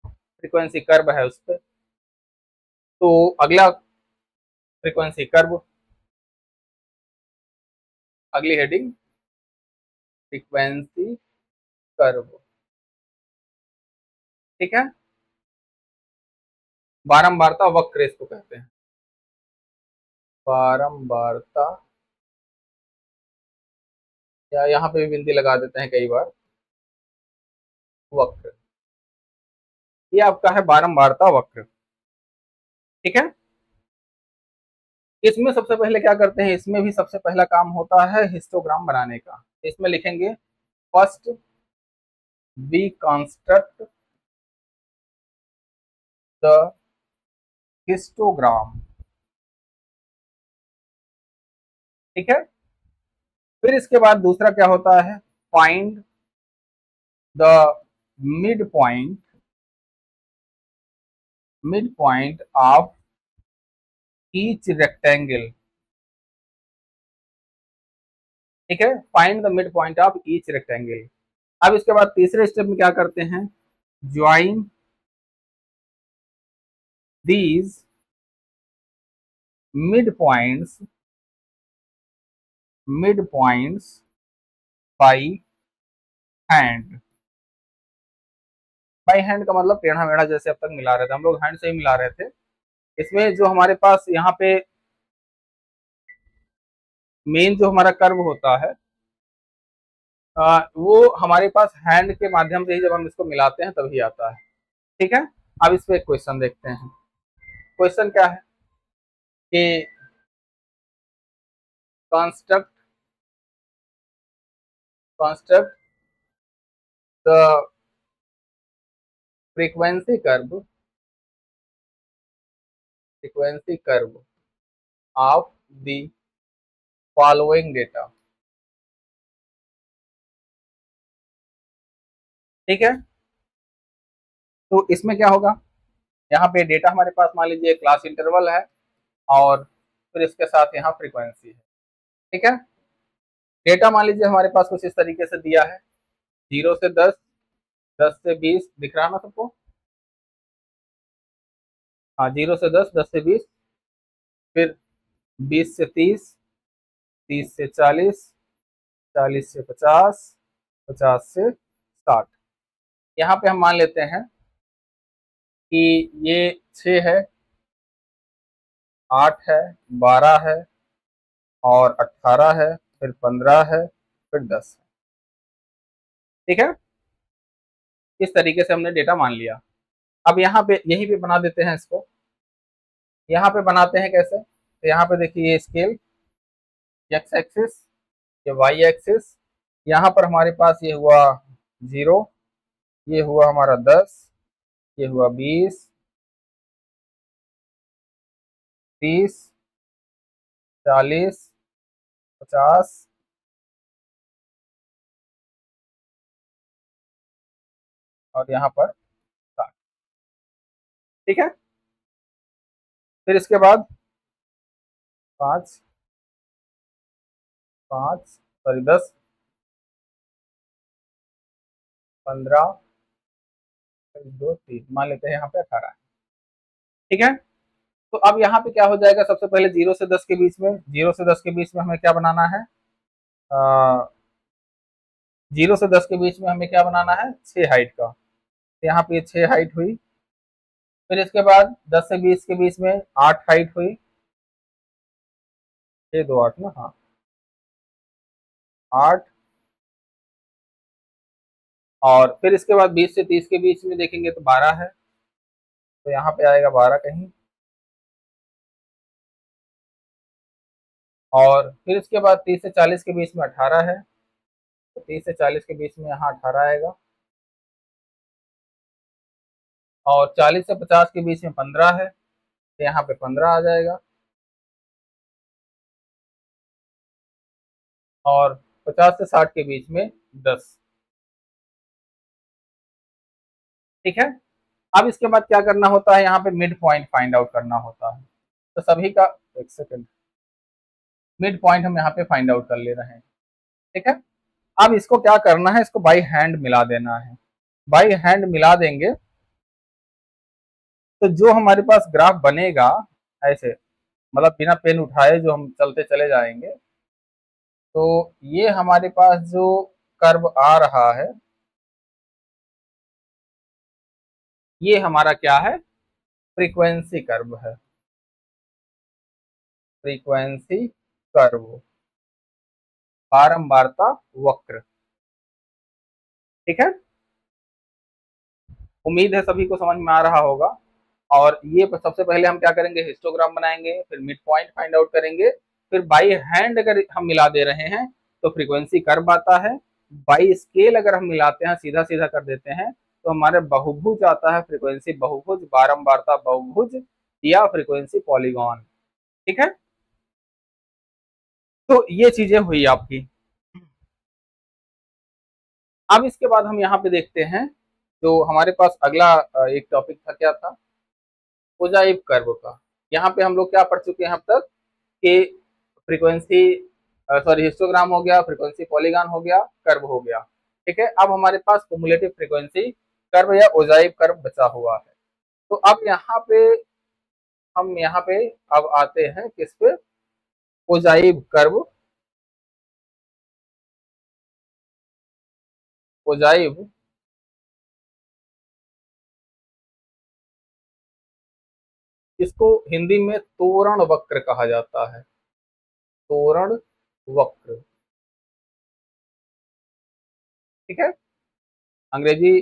[SPEAKER 1] फ्रीक्वेंसी कर्व है उस पर। तो अगला फ्रीक्वेंसी कर्व, अगली हेडिंग फ्रीक्वेंसी कर्व। ठीक है, बारंबारता वक्र इसको कहते हैं, बारंबारता, या यहाँ पे भी बिंदी लगा देते हैं कई बार, वक्र। ये आपका है बारंबारता वक्र। ठीक है, इसमें सबसे पहले क्या करते हैं? इसमें भी सबसे पहला काम होता है हिस्टोग्राम बनाने का। इसमें लिखेंगे first we construct the histogram. ठीक है, फिर इसके बाद दूसरा क्या होता है? Find the mid point, mid point of each rectangle. ठीक है, find the mid point of each rectangle. अब इसके बाद तीसरे स्टेप में क्या करते हैं? Join these mid points, mid points by hand. By hand का मतलब टेढ़ा मेढ़ा, जैसे अब तक मिला रहे थे हम लोग, हैंड से ही मिला रहे थे। इसमें जो हमारे पास यहाँ पे मेन जो हमारा कर्व होता है, वो हमारे पास हैंड के माध्यम से ही जब हम इसको मिलाते हैं तभी आता है। ठीक है। अब इस पे एक क्वेश्चन देखते हैं। क्वेश्चन क्या है कि construct construct the frequency curve of the following data. ठीक है। तो इसमें क्या होगा, यहाँ पे डेटा हमारे पास मान लीजिए क्लास इंटरवल है और फिर इसके साथ यहाँ फ्रीक्वेंसी है। ठीक है। डेटा मान लीजिए हमारे पास कुछ इस तरीके से दिया है, 0 से 10, 10 से 20, दिख रहा है ना सबको? हाँ, 0 से 10, 10 से 20, फिर 20 से 30, 30 से 40, 40 से 50, 50 से 60। यहाँ पे हम मान लेते हैं कि ये 6 है, 8 है, 12 है और 18 है, फिर 15 है, फिर 10 है। ठीक है। इस तरीके से हमने डेटा मान लिया। अब यहाँ पे यहीं पे बना देते हैं इसको। यहाँ पे बनाते हैं कैसे, तो यहाँ पे देखिए ये स्केल, एक्स एक्सिस, ये वाई एक्सिस, यहाँ पर हमारे पास ये हुआ 0, ये हुआ हमारा 10, ये हुआ 20, 30, 40, 50 और यहाँ पर 60। ठीक है। फिर इसके बाद 5, 5 सॉरी 10, 15, 2, 3, मान लेते हैं यहाँ पे 18 है। ठीक है। तो अब यहाँ पे क्या हो जाएगा, सबसे पहले 0 से 10 के बीच में, 0 से 10 के बीच में हमें क्या बनाना है, 0 से 10 के बीच में हमें क्या बनाना है, 6 हाइट का। तो यहाँ पे 6 हाइट हुई। फिर इसके बाद 10 से 20 के बीच में 8 हाइट हुई, 6 2 8 ना, हाँ 8। और फिर इसके बाद 20 से 30 के बीच में देखेंगे तो 12 है, तो यहाँ पे आएगा 12 कहीं। और फिर इसके बाद 30 से 40 के बीच में 18 है, तो 30 से 40 के बीच में यहाँ 18 आएगा। और 40 से 50 के बीच में 15 है, तो यहाँ पे 15 आ जाएगा। और 50 से 60 के बीच में 10। ठीक है। अब इसके बाद क्या करना होता है, यहाँ पे मिड पॉइंट फाइंड आउट करना होता है। तो सभी का, एक सेकेंड, मिड पॉइंट हम यहाँ पे फाइंड आउट कर ले रहे हैं। ठीक है। अब इसको क्या करना है, इसको बाई हैंड मिला देना है। बाई हैंड मिला देंगे तो जो हमारे पास ग्राफ बनेगा ऐसे, मतलब बिना पेन उठाए जो हम चलते चले जाएंगे, तो ये हमारे पास जो कर्व आ रहा है, ये हमारा क्या है, फ्रीक्वेंसी कर्व है। फ्रीक्वेंसी कर्व, बारंबारता वक्र। ठीक है। उम्मीद है सभी को समझ में आ रहा होगा। और ये सबसे पहले हम क्या करेंगे, हिस्टोग्राम बनाएंगे, फिर मिड पॉइंट फाइंड आउट करेंगे, फिर बाई हैंड अगर हम मिला दे रहे हैं तो फ्रीक्वेंसी कर्व आता है। बाई स्केल अगर हम मिलाते हैं, सीधा सीधा कर देते हैं, तो हमारे बहुभुज आता है, फ्रीक्वेंसी बहुभुज, बारंबारता बहुभुज या फ्रीक्वेंसी पॉलीगॉन। ठीक है। तो ये चीजें हुई आपकी। अब इसके बाद हम यहाँ पे देखते हैं, जो हमारे पास अगला एक टॉपिक था, क्या था, मोजाइक कर्व का। यहाँ पे हम लोग क्या पढ़ चुके हैं अब तक कि फ्रीक्वेंसी, सॉरी हिस्टोग्राम हो गया, फ्रीक्वेंसी पॉलीगॉन हो गया, कर्व हो गया। ठीक है। अब हमारे पास कुमुलेटिव फ्रीक्वेंसी कर्व या ओजाइव कर्व बचा हुआ है। तो अब यहाँ पे हम यहाँ पे अब आते हैं किस पे, ओजाइव कर्व। ओजाइव इसको हिंदी में तोरण वक्र कहा जाता है। तोरण वक्र। ठीक है, अंग्रेजी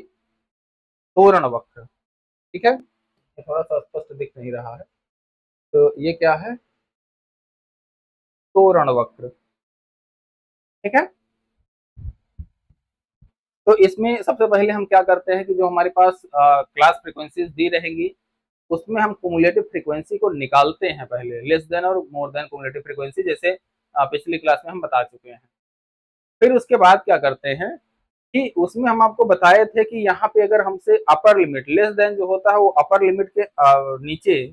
[SPEAKER 1] तोरण वक्र। ठीक है, ये थोड़ा सा स्पष्ट दिख नहीं रहा है, तो ये क्या है, तोरण वक्र। ठीक है, तो इसमें सबसे पहले हम क्या करते हैं कि जो हमारे पास क्लास फ्रीक्वेंसीज दी रहेंगी उसमें हम कुमुलेटिव फ्रीक्वेंसी को निकालते हैं पहले, लेस देन और मोर देन कुमुलेटिव फ्रीक्वेंसी, जैसे पिछली क्लास में हम बता चुके हैं। फिर उसके बाद क्या करते हैं कि उसमें हम आपको बताए थे कि यहाँ पे अगर हमसे अपर लिमिट लेस देन जो होता है वो अपर लिमिट के नीचे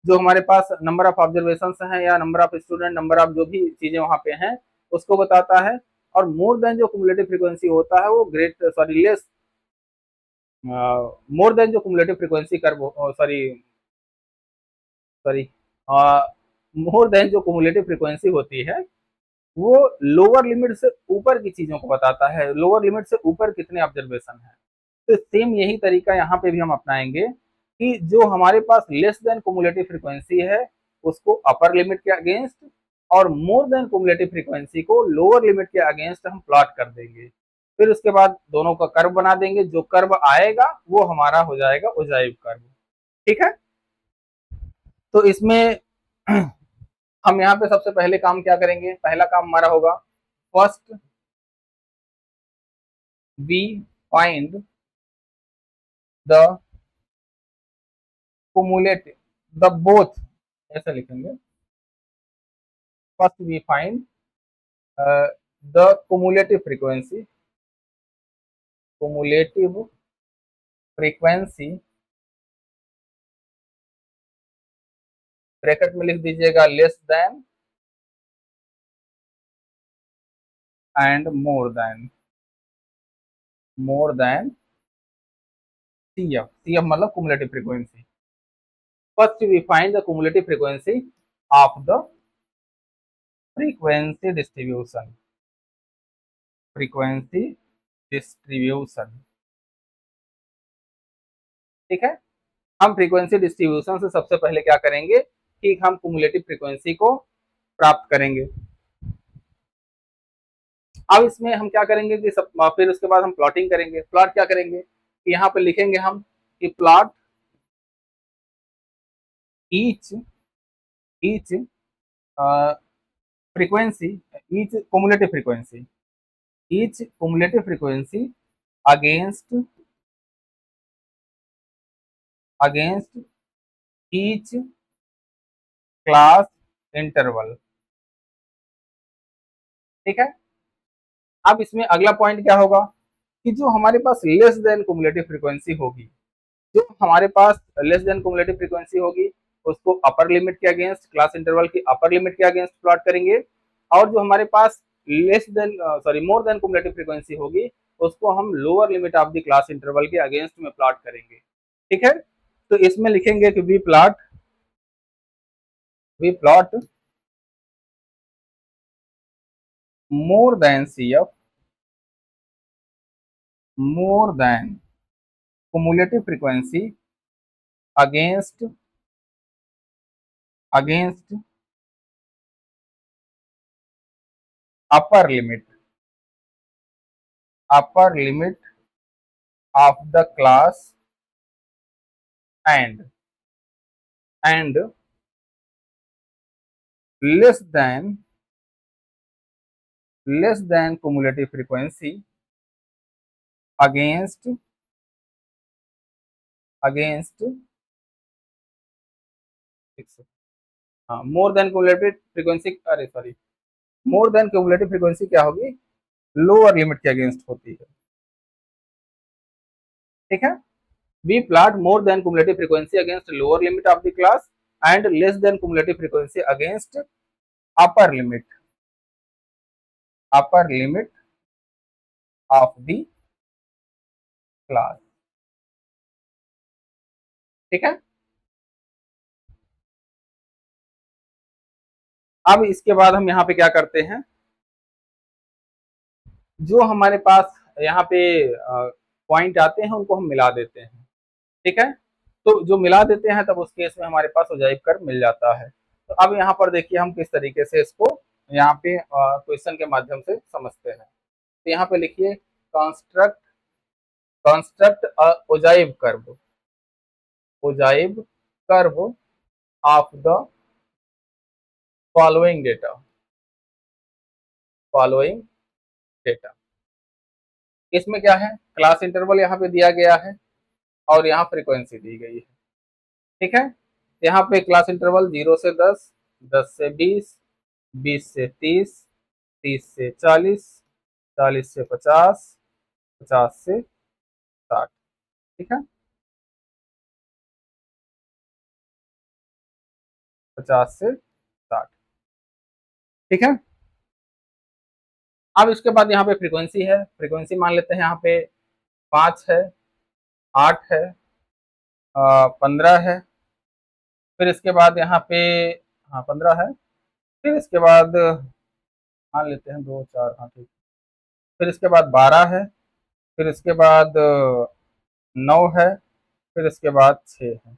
[SPEAKER 1] जो हमारे पास नंबर ऑफ ऑब्जर्वेशन हैं या number of student, number of जो भी चीजें वहां पे हैं उसको बताता है। और मोर देन जो कुमुलेटिव फ्रीक्वेंसी होता है वो great sorry less more than जो cumulative frequency curve sorry sorry more than जो कुमुलेटिव फ्रीक्वेंसी होती है वो लोअर लिमिट से ऊपर की चीजों को बताता है, लोअर लिमिट से ऊपर कितने ऑब्जर्वेशन है। तो सेम यही तरीका यहाँ पे भी हम अपनाएंगे कि जो हमारे पास लेस देन कुमुलेटिव फ्रीक्वेंसी है उसको अपर लिमिट के अगेंस्ट और मोर देन कुमुलेटिव फ्रीक्वेंसी को लोअर लिमिट के अगेंस्ट हम प्लॉट कर देंगे। फिर उसके बाद दोनों का कर्व बना देंगे, जो कर्व आएगा वो हमारा हो जाएगा ओजाइव कर्व। ठीक है, तो इसमें हम यहाँ पे सबसे पहले काम क्या करेंगे, पहला काम हमारा होगा first we find the cumulative the both, ऐसा लिखेंगे, first we find the cumulative frequency, bracket में लिख दीजिएगा less than and more than CF मतलब cumulative frequency। First we find the cumulative frequency of the frequency distribution. ठीक है, हम frequency distribution से सबसे पहले क्या करेंगे कि हम कुमुलेटिव फ्रीक्वेंसी को प्राप्त करेंगे। अब इसमें हम क्या करेंगे कि सब फिर उसके बाद हम प्लॉटिंग करेंगे। प्लॉट क्या करेंगे कि यहाँ पे लिखेंगे हम कि plot each each frequency each cumulative frequency against each class interval. ठीक है, अब इसमें अगला पॉइंट क्या होगा कि जो हमारे पास लेस देन कुमुलेटिव फ्रीक्वेंसी होगी, जो हमारे पास लेस देन कुमुलेटिव फ्रीक्वेंसी होगी उसको अपर लिमिट के अगेंस्ट, क्लास इंटरवल की अपर लिमिट के अगेंस्ट प्लॉट करेंगे। और जो हमारे पास less than more than cumulative frequency होगी उसको हम lower limit of the class interval के अगेंस्ट में प्लॉट करेंगे। ठीक है, तो इसमें लिखेंगे कि we plot more than CF more than cumulative frequency against upper limit of the class and less than cumulative frequency against more than cumulative frequency, अरे sorry, more than cumulative frequency क्या होगी, लोअर लिमिट के against होती है। ठीक है, we plot more than cumulative frequency against lower limit of the class and less than cumulative frequency against upper limit of the class. ठीक है, अब इसके बाद हम यहाँ पे क्या करते हैं, जो हमारे पास यहाँ पे पॉइंट आते हैं उनको हम मिला देते हैं। ठीक है, तो जो मिला देते हैं तब उस केस में हमारे पास अजाइब कर्व मिल जाता है। तो अब यहाँ पर देखिए हम किस तरीके से इसको यहाँ पे क्वेश्चन के माध्यम से समझते हैं। तो यहाँ पे लिखिए construct construct a ogive curve, ogive curve of the following data, following data. इसमें क्या है, क्लास इंटरवल यहाँ पे दिया गया है और यहाँ फ्रीक्वेंसी दी गई है। ठीक है, यहाँ पे क्लास इंटरवल 0 से 10, 10 से 20, 20 से 30, 30 से 40, 40 से 50, 50 से 60। ठीक है, 50 से 60। ठीक है, अब इसके बाद यहाँ पे फ्रीक्वेंसी है, फ्रीक्वेंसी मान लेते हैं यहाँ पे 5 है, 8 है, 15 है, फिर इसके बाद यहाँ पे, हाँ 15 है, फिर इसके बाद मान लेते हैं 2 4, हाँ ठीक, फिर इसके बाद 12 है, फिर इसके बाद 9 है, फिर इसके बाद 6 है।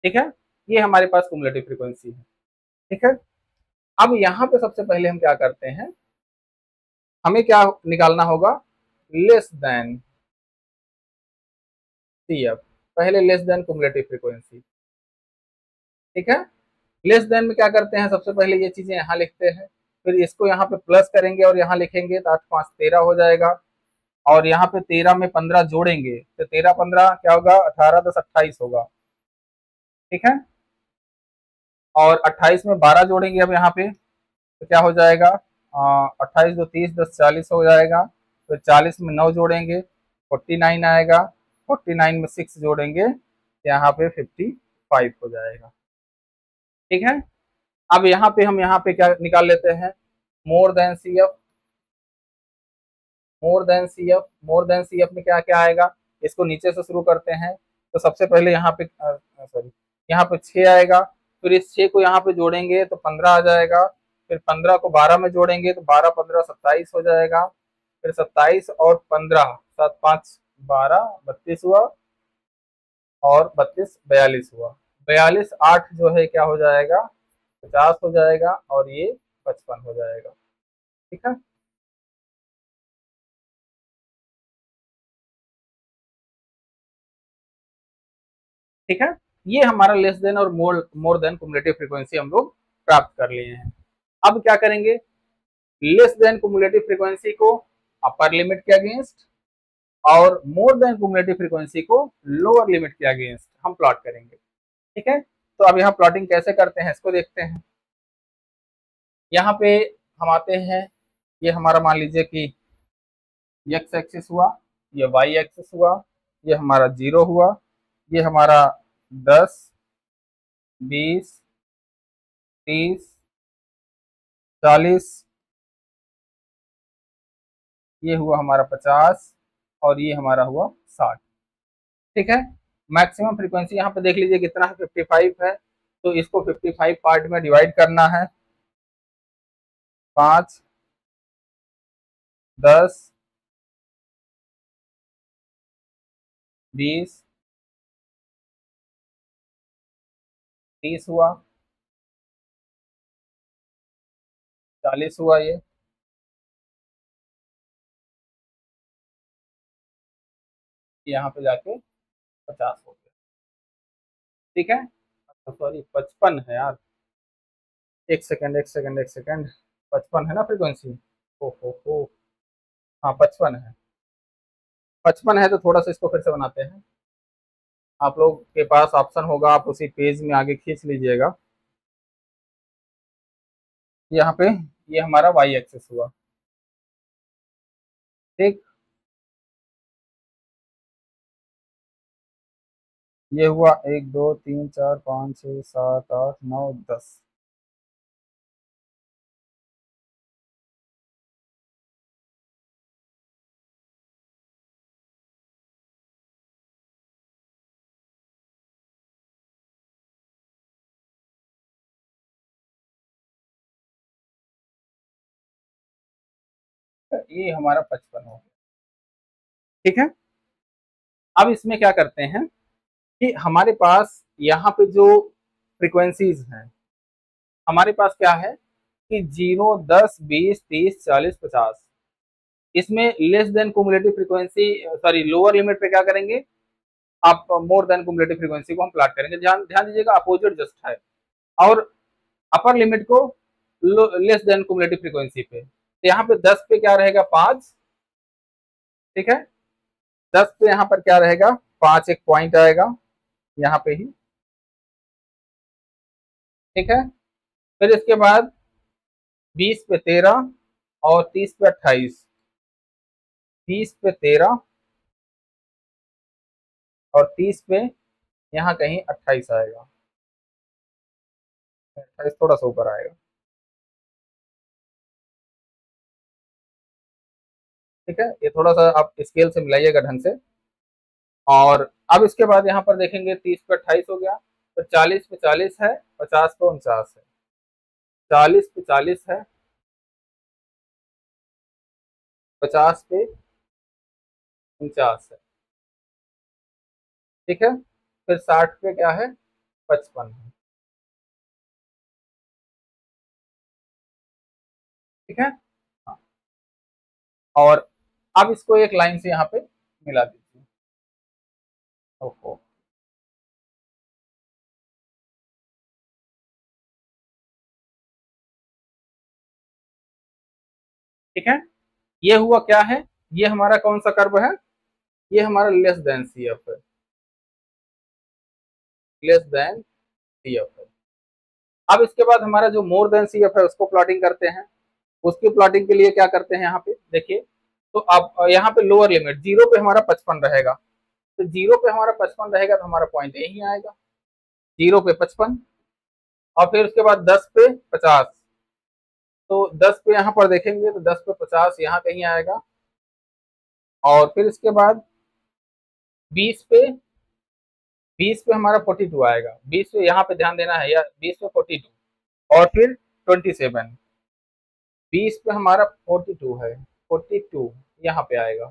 [SPEAKER 1] ठीक है, ये हमारे पास कुमुलेटिव फ्रीक्वेंसी है। ठीक है, अब यहाँ पे सबसे पहले हम क्या करते हैं, हमें क्या निकालना होगा, लेस देन CF, पहले लेस देन कुमुलेटिव फ्रीक्वेंसी। ठीक है, लेस देन में क्या करते हैं, सबसे पहले ये चीजें यहाँ लिखते हैं, फिर इसको यहाँ पे प्लस करेंगे और यहाँ लिखेंगे तो 8 5 13 हो जाएगा, और यहाँ पे 13 में 15 जोड़ेंगे तो 13 15 क्या होगा, 18 10 28 होगा। ठीक है, और 28 में 12 जोड़ेंगे अब यहाँ पे तो क्या हो जाएगा, 28 2 30 10 40 हो जाएगा, फिर 40 में 9 जोड़ेंगे 49 आएगा, 49 में 6 जोड़ेंगे यहाँ पे 55 हो जाएगा। ठीक है, अब यहाँ पे हम यहाँ पे क्या निकाल लेते हैं, मोर देन CF, मोर देन CF, मोर देन CF में क्या क्या आएगा, इसको नीचे से शुरू करते हैं, तो सबसे पहले यहाँ पे सॉरी यहाँ पे 6 आएगा, फिर इस 6 को यहाँ पे जोड़ेंगे तो 15 आ जाएगा, फिर 15 को 12 में जोड़ेंगे तो 12 15 27 हो जाएगा, फिर 27 और 15 7 5 12 32 हुआ, और 32 42 हुआ, 42 8 जो है क्या हो जाएगा, 50 हो जाएगा, और ये 55 हो जाएगा। ठीक है, ठीक है, ये हमारा लेस देन और मोर देन कुमुलेटिव फ्रीक्वेंसी हम लोग प्राप्त कर लिए हैं। अब क्या करेंगे, लेस देन कुमुलेटिव फ्रीक्वेंसी को अपर लिमिट के अगेंस्ट और मोर देन कुमुलेटिव फ्रीक्वेंसी को लोअर लिमिट के अगेंस्ट हम प्लॉट करेंगे। ठीक है, तो अब यहाँ प्लॉटिंग कैसे करते हैं इसको देखते हैं। यहाँ पे हम आते हैं, ये हमारा मान लीजिए कि एक्स एक्सिस हुआ, ये वाई एक्सिस हुआ, ये हमारा 0 हुआ, ये हमारा 10 20 30 40, ये हुआ हमारा 50, और ये हमारा हुआ 60। ठीक है, मैक्सिमम फ्रीक्वेंसी यहाँ पे देख लीजिए कितना है, 55 है, तो इसको 55 पार्ट में डिवाइड करना है, 5 10 20 30 हुआ, 40 हुआ, ये यहाँ पे जाके 50 हो गया। ठीक है, सॉरी 55 है यार, एक सेकंड एक सेकंड एक सेकंड, 55 है ना फ्रीक्वेंसी, हो, हाँ 55 है, 55 है, तो थोड़ा सा इसको फिर से बनाते हैं। आप लोग के पास ऑप्शन होगा, आप उसी पेज में आगे खींच लीजिएगा। यहाँ पे ये हमारा वाई एक्सेस हुआ। ठीक, ये हुआ 1 2 3 4 5 6 7 8 9 10। ये हमारा 55 हो गया। ठीक है, अब इसमें क्या करते हैं कि हमारे पास यहाँ पे जो फ्रीक्वेंसीज हैं, हमारे पास क्या है कि 0 10 20 30 40 50, इसमें less than cumulative frequency, sorry lower limit पे क्या करेंगे आप, मोर देन कुमुलेटिव फ्रीक्वेंसी को हम प्लॉट करेंगे। ध्यान ध्यान दीजिएगा, अपोजिट जस्ट है। और अपर लिमिट को लेस देन कुमुलेटिव फ्रीक्वेंसी पे, तो यहाँ पे 10 पे क्या रहेगा 5, ठीक है। 10 पे यहाँ पर क्या रहेगा 5, एक पॉइंट आएगा यहाँ पे ही, ठीक है। फिर इसके बाद 20 पे 13 और 30 पे 28, 20 पे 13 और 30 पे यहाँ कहीं 28 आएगा, 28 थोड़ा सा ऊपर आएगा, ठीक है। ये थोड़ा सा आप स्केल से मिलाइएगा ढंग से। और अब इसके बाद यहाँ पर देखेंगे 30 पे 28 हो गया, तो 40 पे 40 है, 50 पे 49 है, 40 पे 40 है, 50 पे 49 है, ठीक है। फिर 60 पे क्या है 55 है, ठीक है। हाँ। और अब इसको एक लाइन से यहाँ पे मिला दीजिए। ओहो, ठीक है। ये हुआ क्या है, ये हमारा कौन सा कर्व है, ये हमारा लेस देन सी एफ है, लेस देन सी एफ है। अब इसके बाद हमारा जो मोर देन सी एफ है उसको प्लॉटिंग करते हैं। उसकी प्लॉटिंग के लिए क्या करते हैं, यहाँ पे देखिए, तो अब यहाँ पे लोअर लिमिट 0 पे हमारा 55 रहेगा, तो 0 पे हमारा 55 रहेगा तो हमारा पॉइंट यही आएगा, 0 पे 55। और फिर उसके बाद 10 पे 50, तो 10 पे यहाँ पर देखेंगे तो 10 पे 50 यहाँ कहीं आएगा। और फिर इसके बाद 20 पे, 20 पे हमारा 42 आएगा, 20 पे यहाँ पे ध्यान देना है यार, 20 पे 42। और फिर 27, 20 पे हमारा 42 है, 42 यहाँ पे आएगा।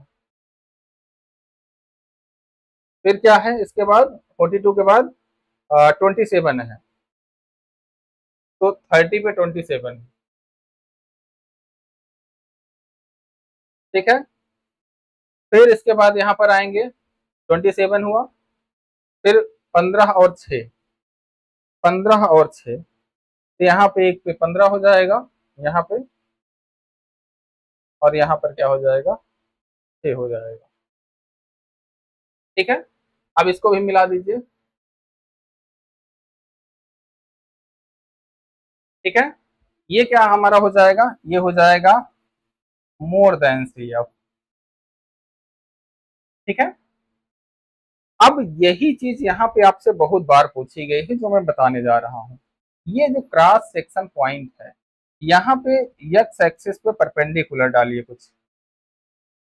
[SPEAKER 1] फिर क्या है इसके बाद 42 के बाद 27 है, तो 30 पे 27, ठीक है। फिर इसके बाद यहाँ पर आएंगे 27 हुआ, फिर 15 और 6, 15 और 6, तो यहाँ पे एक पे 15 हो जाएगा यहाँ पे, और यहाँ पर क्या हो जाएगा 6 हो जाएगा, ठीक है। अब इसको भी मिला दीजिए, ठीक है। ये क्या हमारा हो जाएगा, ये हो जाएगा मोर देन सी एफ, ठीक है। अब यही चीज यहाँ पे आपसे बहुत बार पूछी गई है जो मैं बताने जा रहा हूँ। ये जो क्रॉस सेक्शन पॉइंट है, यहाँ पे एक्स एक्सिस पे परपेंडिकुलर डालिए कुछ,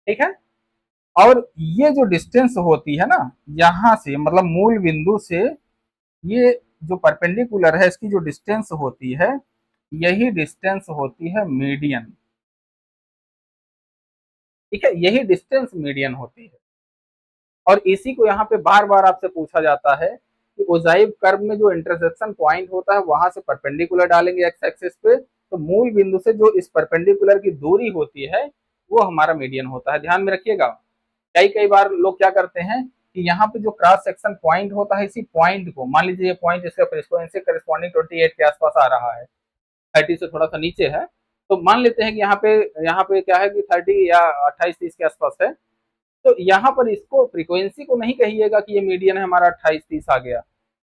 [SPEAKER 1] ठीक है। और ये जो डिस्टेंस होती है ना, यहाँ से मतलब मूल बिंदु से ये जो परपेंडिकुलर है इसकी जो डिस्टेंस होती है, यही डिस्टेंस होती है मीडियन, ठीक है। यही डिस्टेंस मीडियन होती है। और इसी को यहाँ पे बार बार आपसे पूछा जाता है कि ओजाइव कर्व में जो इंटरसेक्शन पॉइंट होता है वहां से परपेंडिकुलर डालेंगे एक्स एक्सिस पे, तो मूल बिंदु से जो इस परपेंडिकुलर की दूरी होती है वो हमारा मीडियन होता है। ध्यान में रखिएगा, कई कई बार लोग क्या करते हैं कि यहाँ पे जो क्रॉस सेक्शन पॉइंट होता है, इसी पॉइंट को मान लीजिए, ये पॉइंट इसका फ्रीक्वेंसी करस्पॉन्डिंग 28 के आसपास आ रहा है, 30 से थोड़ा सा नीचे है, तो मान लेते हैं कि यहाँ पे क्या है कि 30 या 28-30 के आसपास है, तो यहाँ पर इसको फ्रीक्वेंसी को नहीं कहिएगा कि ये मीडियन है हमारा 28-30 आ गया।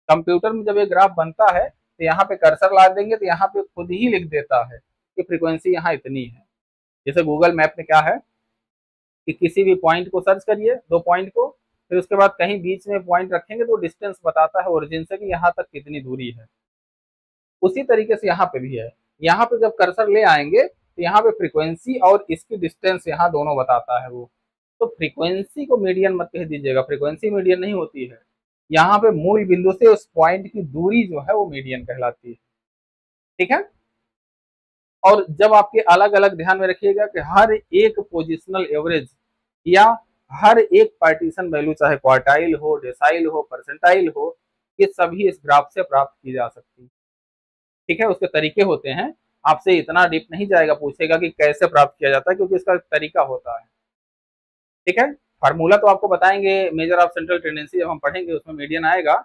[SPEAKER 1] कंप्यूटर में जब ये ग्राफ बनता है तो यहाँ पे कर्सर ला देंगे तो यहाँ पे खुद ही लिख देता है कि फ्रीक्वेंसी यहाँ इतनी है। जैसे गूगल मैप में क्या है कि किसी भी पॉइंट को सर्च करिए, 2 पॉइंट को, फिर उसके बाद कहीं बीच में पॉइंट रखेंगे तो डिस्टेंस बताता है ओरिजिन से कि यहाँ तक कितनी दूरी है। उसी तरीके से यहाँ पे भी है, यहाँ पे जब कर्सर ले आएंगे तो यहाँ पे फ्रीक्वेंसी और इसकी डिस्टेंस यहाँ दोनों बताता है वो। तो फ्रीक्वेंसी को मीडियन मत कह दीजिएगा, फ्रीक्वेंसी मीडियन नहीं होती है। यहाँ पे मूल बिंदु से उस पॉइंट की दूरी जो है वो मीडियन कहलाती है, ठीक है। और जब आपके अलग अलग, ध्यान में रखिएगा कि हर एक पोजिशनल एवरेज या हर एक पार्टीशन वैल्यू, चाहे क्वार्टाइल हो, डेसाइल हो, परसेंटाइल हो, ये सभी इस ग्राफ से प्राप्त की जा सकती है, ठीक है। उसके तरीके होते हैं, आपसे इतना डीप नहीं जाएगा, पूछेगा कि कैसे प्राप्त किया जाता है, क्योंकि इसका तरीका होता है। ठीक है, फार्मूला तो आपको बताएंगे मेजर ऑफ सेंट्रल टेंडेंसी जब हम पढ़ेंगे, उसमें मीडियन आएगा,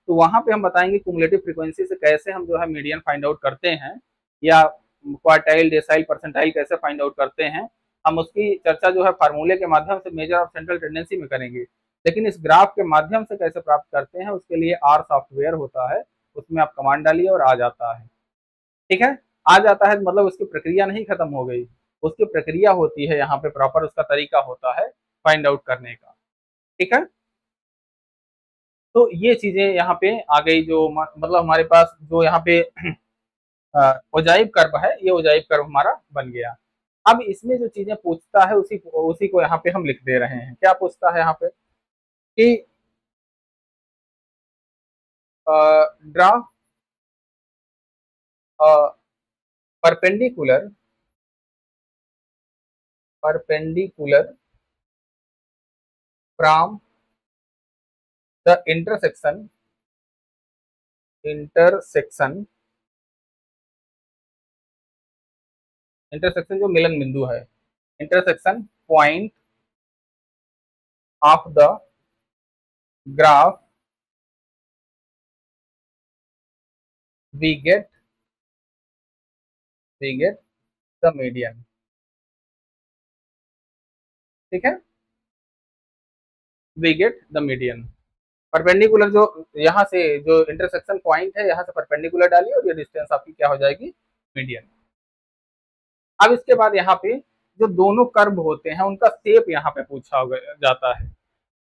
[SPEAKER 1] तो वहां पे हम बताएंगे कुमुलेटिव फ्रीक्वेंसी से कैसे हम जो है मीडियन फाइंड आउट करते हैं, या क्वार्टाइल, डेसाइल, परसेंटाइल कैसे फाइंड आउट करते हैं। हम उसकी चर्चा जो है फार्मूले के माध्यम से मेजर ऑफ सेंट्रल टेंडेंसी में करेंगे, लेकिन इस ग्राफ के माध्यम से कैसे प्राप्त करते हैं उसके लिए आर सॉफ्टवेयर होता है, उसमें आप कमांड डालिए और आ जाता है। ठीक है, आ जाता है मतलब उसकी प्रक्रिया नहीं खत्म हो गई, उसकी प्रक्रिया होती है यहाँ पे, प्रॉपर उसका तरीका होता है फाइंड आउट करने का। ठीक है, तो ये चीजें यहाँ पे आ गई, जो मतलब हमारे पास जो यहाँ पे ओजाइव कर्व है, ये ओजाइव कर्व हमारा बन गया। अब इसमें जो चीजें पूछता है उसी उसी को यहाँ पे हम लिख दे रहे हैं। क्या पूछता है यहाँ पे कि draw perpendicular from the intersection जो मिलन बिंदु है, intersection point of the graph, we get the median. ठीक है, we get the median. Perpendicular जो यहाँ से जो इंटरसेक्शन पॉइंट है, यहाँ से परपेंडिकुलर डालिए और ये डिस्टेंस आपकी क्या हो जाएगी, मीडियन। अब इसके बाद यहाँ पे जो दोनों कर्व होते हैं उनका शेप यहाँ पे पूछा जाता है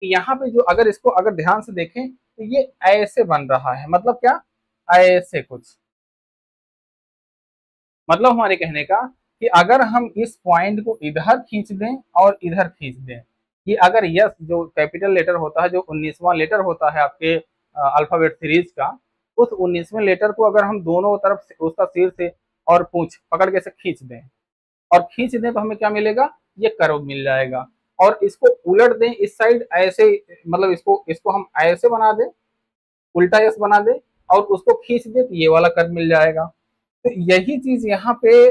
[SPEAKER 1] कि यहाँ पे जो अगर इसको अगर ध्यान से देखें तो ये ऐसे बन रहा है, मतलब क्या, ऐसे कुछ, मतलब हमारे कहने का कि अगर हम इस पॉइंट को इधर खींच दें और इधर खींच दें, कि अगर यस जो कैपिटल लेटर होता है, जो 19वां लेटर होता है आपके अल्फाबेट सीरीज का, उस 19वें लेटर को अगर हम दोनों तरफ से उसका सिर से और पूंछ पकड़ के से खींच दें और खींच दें तो हमें क्या मिलेगा, ये कर्व मिल जाएगा। और इसको उलट दें इस साइड ऐसे, मतलब इसको इसको हम ऐसे बना दें, उल्टा यस बना दें और उसको खींच दें तो ये वाला कर्व मिल जाएगा। तो यही चीज यहाँ पे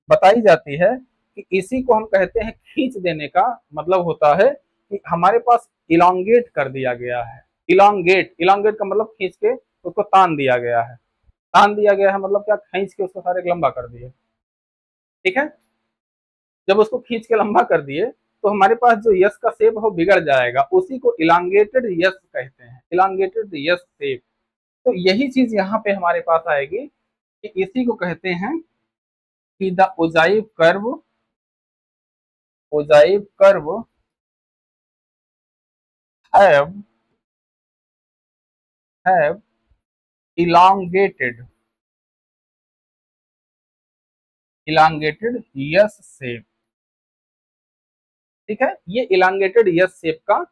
[SPEAKER 1] बताई जाती है कि इसी को हम कहते हैं खींच देने का मतलब होता है कि हमारे पास इलांगेट कर दिया गया है। इलांगेट का मतलब खींच के उसको तान दिया गया है। तान दिया गया है मतलब क्या, खींच के उसको सारे लंबा कर दिए। ठीक है, जब उसको खींच के लंबा कर दिए तो हमारे पास जो यस का शेप है वो बिगड़ जाएगा, उसी को इलांगेटेड यस कहते हैं, इलांगेटेड यस शेप। तो यही चीज यहाँ पे हमारे पास आएगी कि इसी को कहते हैं कि the ogive curve have have elongated yes shape. ठीक है, ये इलांगेटेड यस शेप का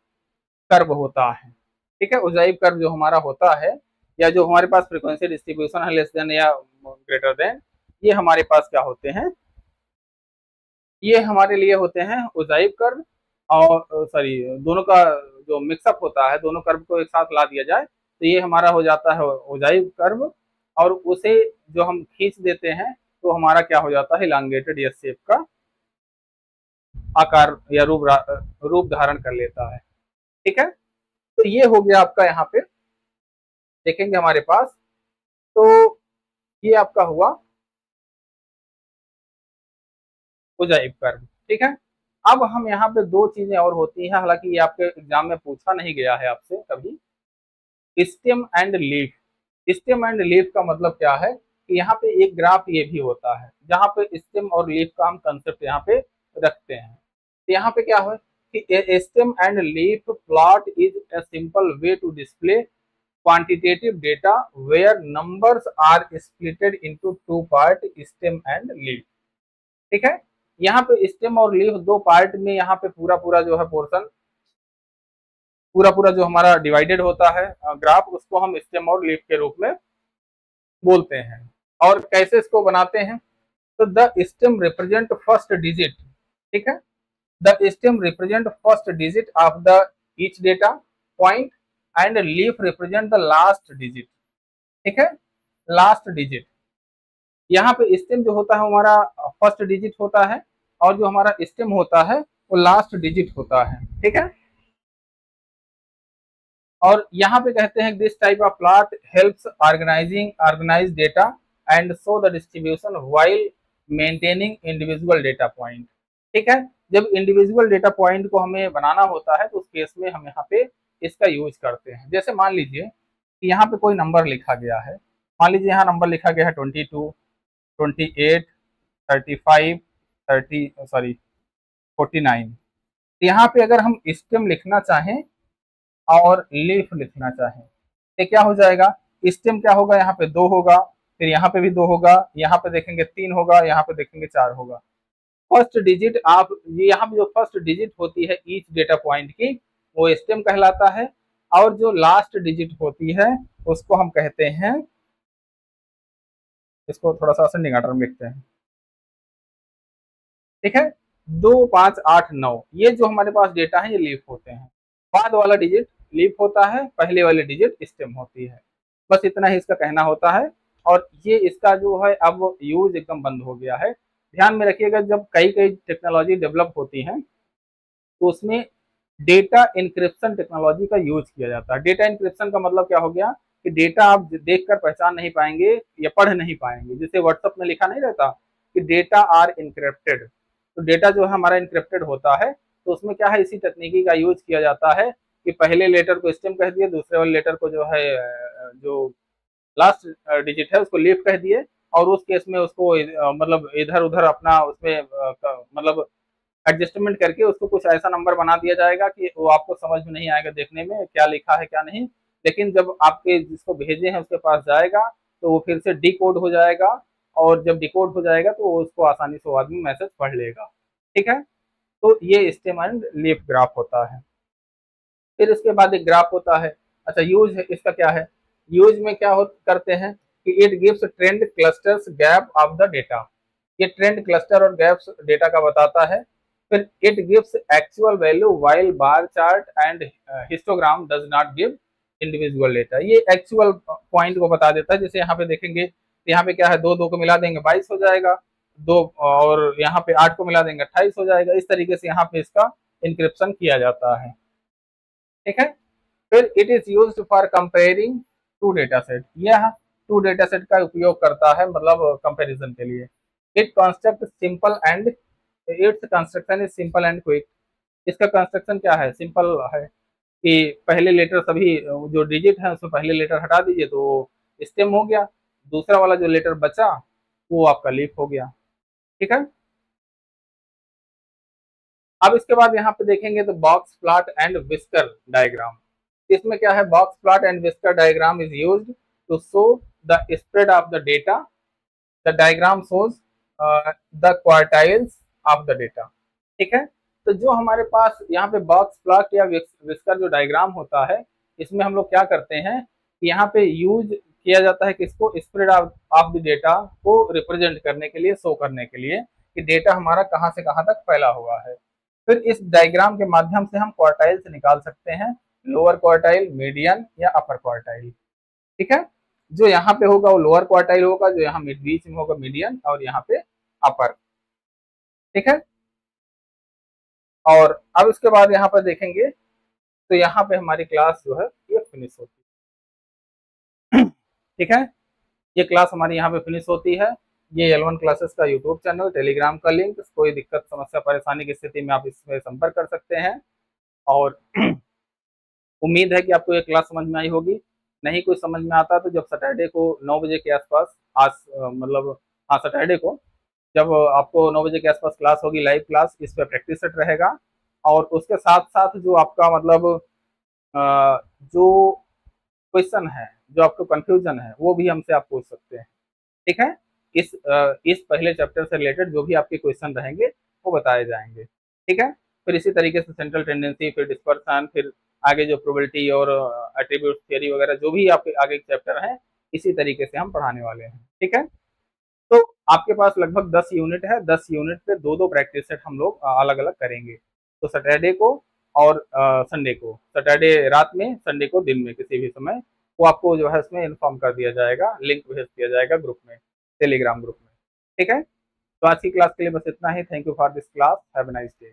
[SPEAKER 1] कर्व होता है। ठीक है, ओजाइव कर्व जो हमारा होता है, या जो हमारे पास फ्रीक्वेंसी डिस्ट्रीब्यूशन है लेस देन या ग्रेटर देन, ये हमारे पास क्या होते हैं, ये हमारे लिए होते हैं ओजाइव कर्व। और सॉरी, दोनों का जो मिक्सअप होता है, दोनों कर्व को एक साथ ला दिया जाए तो ये हमारा हो जाता है ओजाइव कर्व, और उसे जो हम खींच देते हैं तो हमारा क्या हो जाता है, इलांगेटेड यस शेप का आकार या रूप धारण कर लेता है। ठीक है, तो ये हो गया आपका, यहाँ पे देखेंगे हमारे पास, तो ये आपका हुआ ओजाइव कर्व। ठीक है, अब हम यहाँ पे दो चीजें और होती हैं, हालांकि ये आपके एग्जाम में पूछा नहीं गया है आपसे कभी, stem and leaf. Stem and leaf का मतलब क्या है कि यहाँ पे एक ग्राफ ये भी होता है जहाँ पे स्टेम और लीफ का हम कंसेप्ट यहाँ पे रखते हैं। तो यहाँ पे क्या है कि stem and leaf plot is a simple way to display quantitative data where numbers are splitted into two part, stem and leaf. ठीक है, यहाँ पे स्टेम और लीफ दो पार्ट में यहाँ पे पूरा पूरा जो है पोर्शन, पूरा पूरा जो हमारा डिवाइडेड होता है ग्राफ, उसको हम स्टेम और लीफ के रूप में बोलते हैं। और कैसे इसको बनाते हैं, तो the stem represent first digit. ठीक है, the stem represent first digit of the each data point and leaf represent the last digit. ठीक है, लास्ट डिजिट। यहाँ पे स्टेम जो होता है हमारा फर्स्ट डिजिट होता है, और जो हमारा स्टेम होता है वो लास्ट डिजिट होता है, ठीक है। और यहाँ पे कहते हैं this type of plot helps organise data and show the distribution while maintaining individual data point, ठीक है। जब इंडिविजुअल डेटा पॉइंट को हमें बनाना होता है तो उस केस में हम यहाँ पे इसका यूज करते हैं। जैसे मान लीजिए कि यहाँ पे कोई नंबर लिखा गया है, मान लीजिए यहाँ नंबर लिखा गया है 22, 28, 35, 30 सॉरी 49। यहाँ पे अगर हम स्टेम लिखना चाहें और लीफ लिखना चाहें तो क्या हो जाएगा, स्टेम क्या होगा, यहाँ पे 2 होगा, फिर यहाँ पे भी 2 होगा, यहाँ पे देखेंगे 3 होगा, यहाँ पे देखेंगे 4 होगा। फर्स्ट डिजिट आप ये यहाँ पे जो फर्स्ट डिजिट होती है ईच डेटा पॉइंट की वो स्टेम कहलाता है, और जो लास्ट डिजिट होती है उसको हम कहते हैं, इसको थोड़ा सा असेंडिंग ऑर्डर में लिखते हैं, ठीक है। 2, 5, 8, 9 ये जो हमारे पास डेटा है ये लीफ होते हैं, बाद वाला डिजिट लीफ होता है, पहले वाले डिजिट स्टेम होती है। बस इतना ही इसका कहना होता है। और ये इसका जो है अब यूज एकदम बंद हो गया है। ध्यान में रखिएगा जब कई कई टेक्नोलॉजी डेवलप होती हैं तो उसमें डेटा इंक्रिप्शन टेक्नोलॉजी का यूज किया जाता है। डेटा इंक्रिप्शन का मतलब क्या हो गया कि डेटा आप देखकर पहचान नहीं पाएंगे या पढ़ नहीं पाएंगे, जैसे व्हाट्सएप में लिखा नहीं रहता कि डेटा आर इनक्रिप्टेड, तो डेटा जो है हमारा इनक्रिप्टेड होता है। तो उसमें क्या है, इसी तकनीकी का यूज किया जाता है कि पहले लेटर को स्टेम कह दिए, दूसरे वाले लेटर को जो है जो लास्ट डिजिट है उसको लीफ कह दिए, और उस केस में उसको मतलब इधर उधर अपना उसमें मतलब एडजस्टमेंट करके उसको कुछ ऐसा नंबर बना दिया जाएगा कि वो आपको समझ में नहीं आएगा देखने में क्या लिखा है क्या नहीं, लेकिन जब आपके जिसको भेजे हैं उसके पास जाएगा तो वो फिर से डिकोड हो जाएगा, और जब डिकोड हो जाएगा तो उसको आसानी से वो आदमी मैसेज पढ़ लेगा, ठीक है। तो ये स्टेम एंड लीफ ग्राफ होता है। फिर इसके बाद एक ग्राफ होता है। अच्छा, यूज है इसका क्या है, यूज में क्या करते हैं कि it gives trend clusters gap of the data, ये ट्रेंड क्लस्टर और गैप्स डेटा का बताता है। फिर it gives actual value while bar chart and histogram does not give individual data, ये एक्चुअल पॉइंट को बता देता है। जैसे यहाँ पे देखेंगे यहाँ पे क्या है, 2 2 को मिला देंगे 22 हो जाएगा, 2 और यहाँ पे 8 को मिला देंगे 28 हो जाएगा। इस तरीके से यहाँ पे इसका इंक्रिप्शन किया जाता है, ठीक है। फिर it is used for comparing two data set, यह 2 डेटा सेट का उपयोग करता है मतलब कंपैरिजन के लिए। It construct simple and its construction is simple and quick, इसका कंस्ट्रक्शन क्या है, सिंपल है कि पहले लेटर सभी जो डिजिट है उसमें पहले लेटर हटा दीजिए तो स्टेम हो गया, दूसरा वाला जो लेटर बचा वो आपका लीफ हो गया, ठीक है। अब इसके बाद यहाँ पे देखेंगे तो box plot and whisker diagram, इसमें क्या है, box plot and whisker diagram is used to show the spread of the data, the diagram shows the quartiles of the data, ठीक है। तो जो हमारे पास यहाँ पे बॉक्स प्लॉट या विस्कर जो डायग्राम होता है इसमें हम लोग क्या करते हैं कि यहाँ पे यूज किया जाता है किसको, स्प्रेड ऑफ द डेटा को रिप्रेजेंट करने के लिए, शो करने के लिए कि डेटा हमारा कहाँ से कहाँ तक फैला हुआ है। फिर इस डायग्राम के माध्यम से हम क्वार्टाइल से निकाल सकते हैं, लोअर क्वार्टाइल, मीडियन या अपर क्वार्टाइल, ठीक है। जो यहाँ पे होगा वो लोअर क्वार्टाइल होगा, जो यहाँ बीच में होगा मीडियन, और यहाँ पे अपर, ठीक है। और अब इसके बाद यहाँ पर देखेंगे तो यहाँ पे हमारी क्लास जो है ये फिनिश होती है, ठीक है। ये क्लास हमारी यहाँ पे फिनिश होती है। ये L1 क्लासेस का यूट्यूब चैनल, टेलीग्राम का लिंक, कोई दिक्कत समस्या परेशानी की स्थिति में आप इसमें संपर्क कर सकते हैं। और उम्मीद है कि आपको ये क्लास समझ में आई होगी। नहीं कुछ समझ में आता तो जब सैटरडे को 9 बजे के आसपास, आज मतलब हाँ सैटरडे को जब आपको 9 बजे के आसपास क्लास होगी, लाइव क्लास, इस पर प्रैक्टिस सेट रहेगा। और उसके साथ साथ जो आपका मतलब जो क्वेश्चन है, जो आपको कंफ्यूजन है वो भी हमसे आप पूछ सकते हैं, ठीक है। इस पहले चैप्टर से रिलेटेड जो भी आपके क्वेश्चन रहेंगे वो बताए जाएंगे, ठीक है। फिर इसी तरीके से सेंट्रल टेंडेंसी, फिर डिस्पर्सन, फिर आगे जो प्रोबेबिलिटी और एट्रीब्यूट थ्योरी वगैरह जो भी आपके आगे चैप्टर हैं इसी तरीके से हम पढ़ाने वाले हैं, ठीक है। तो आपके पास लगभग 10 यूनिट है, 10 यूनिट पे 2-2 प्रैक्टिस सेट हम लोग अलग अलग करेंगे। तो सैटरडे को और संडे को, सैटरडे रात में, संडे को दिन में किसी भी समय, वो आपको जो है इसमें इन्फॉर्म कर दिया जाएगा, लिंक भेज दिया जाएगा ग्रुप में। टेलीग्राम ग्रुप में। ठीक है, तो आज की क्लास के लिए बस इतना ही। Thank you for this class, have a nice day.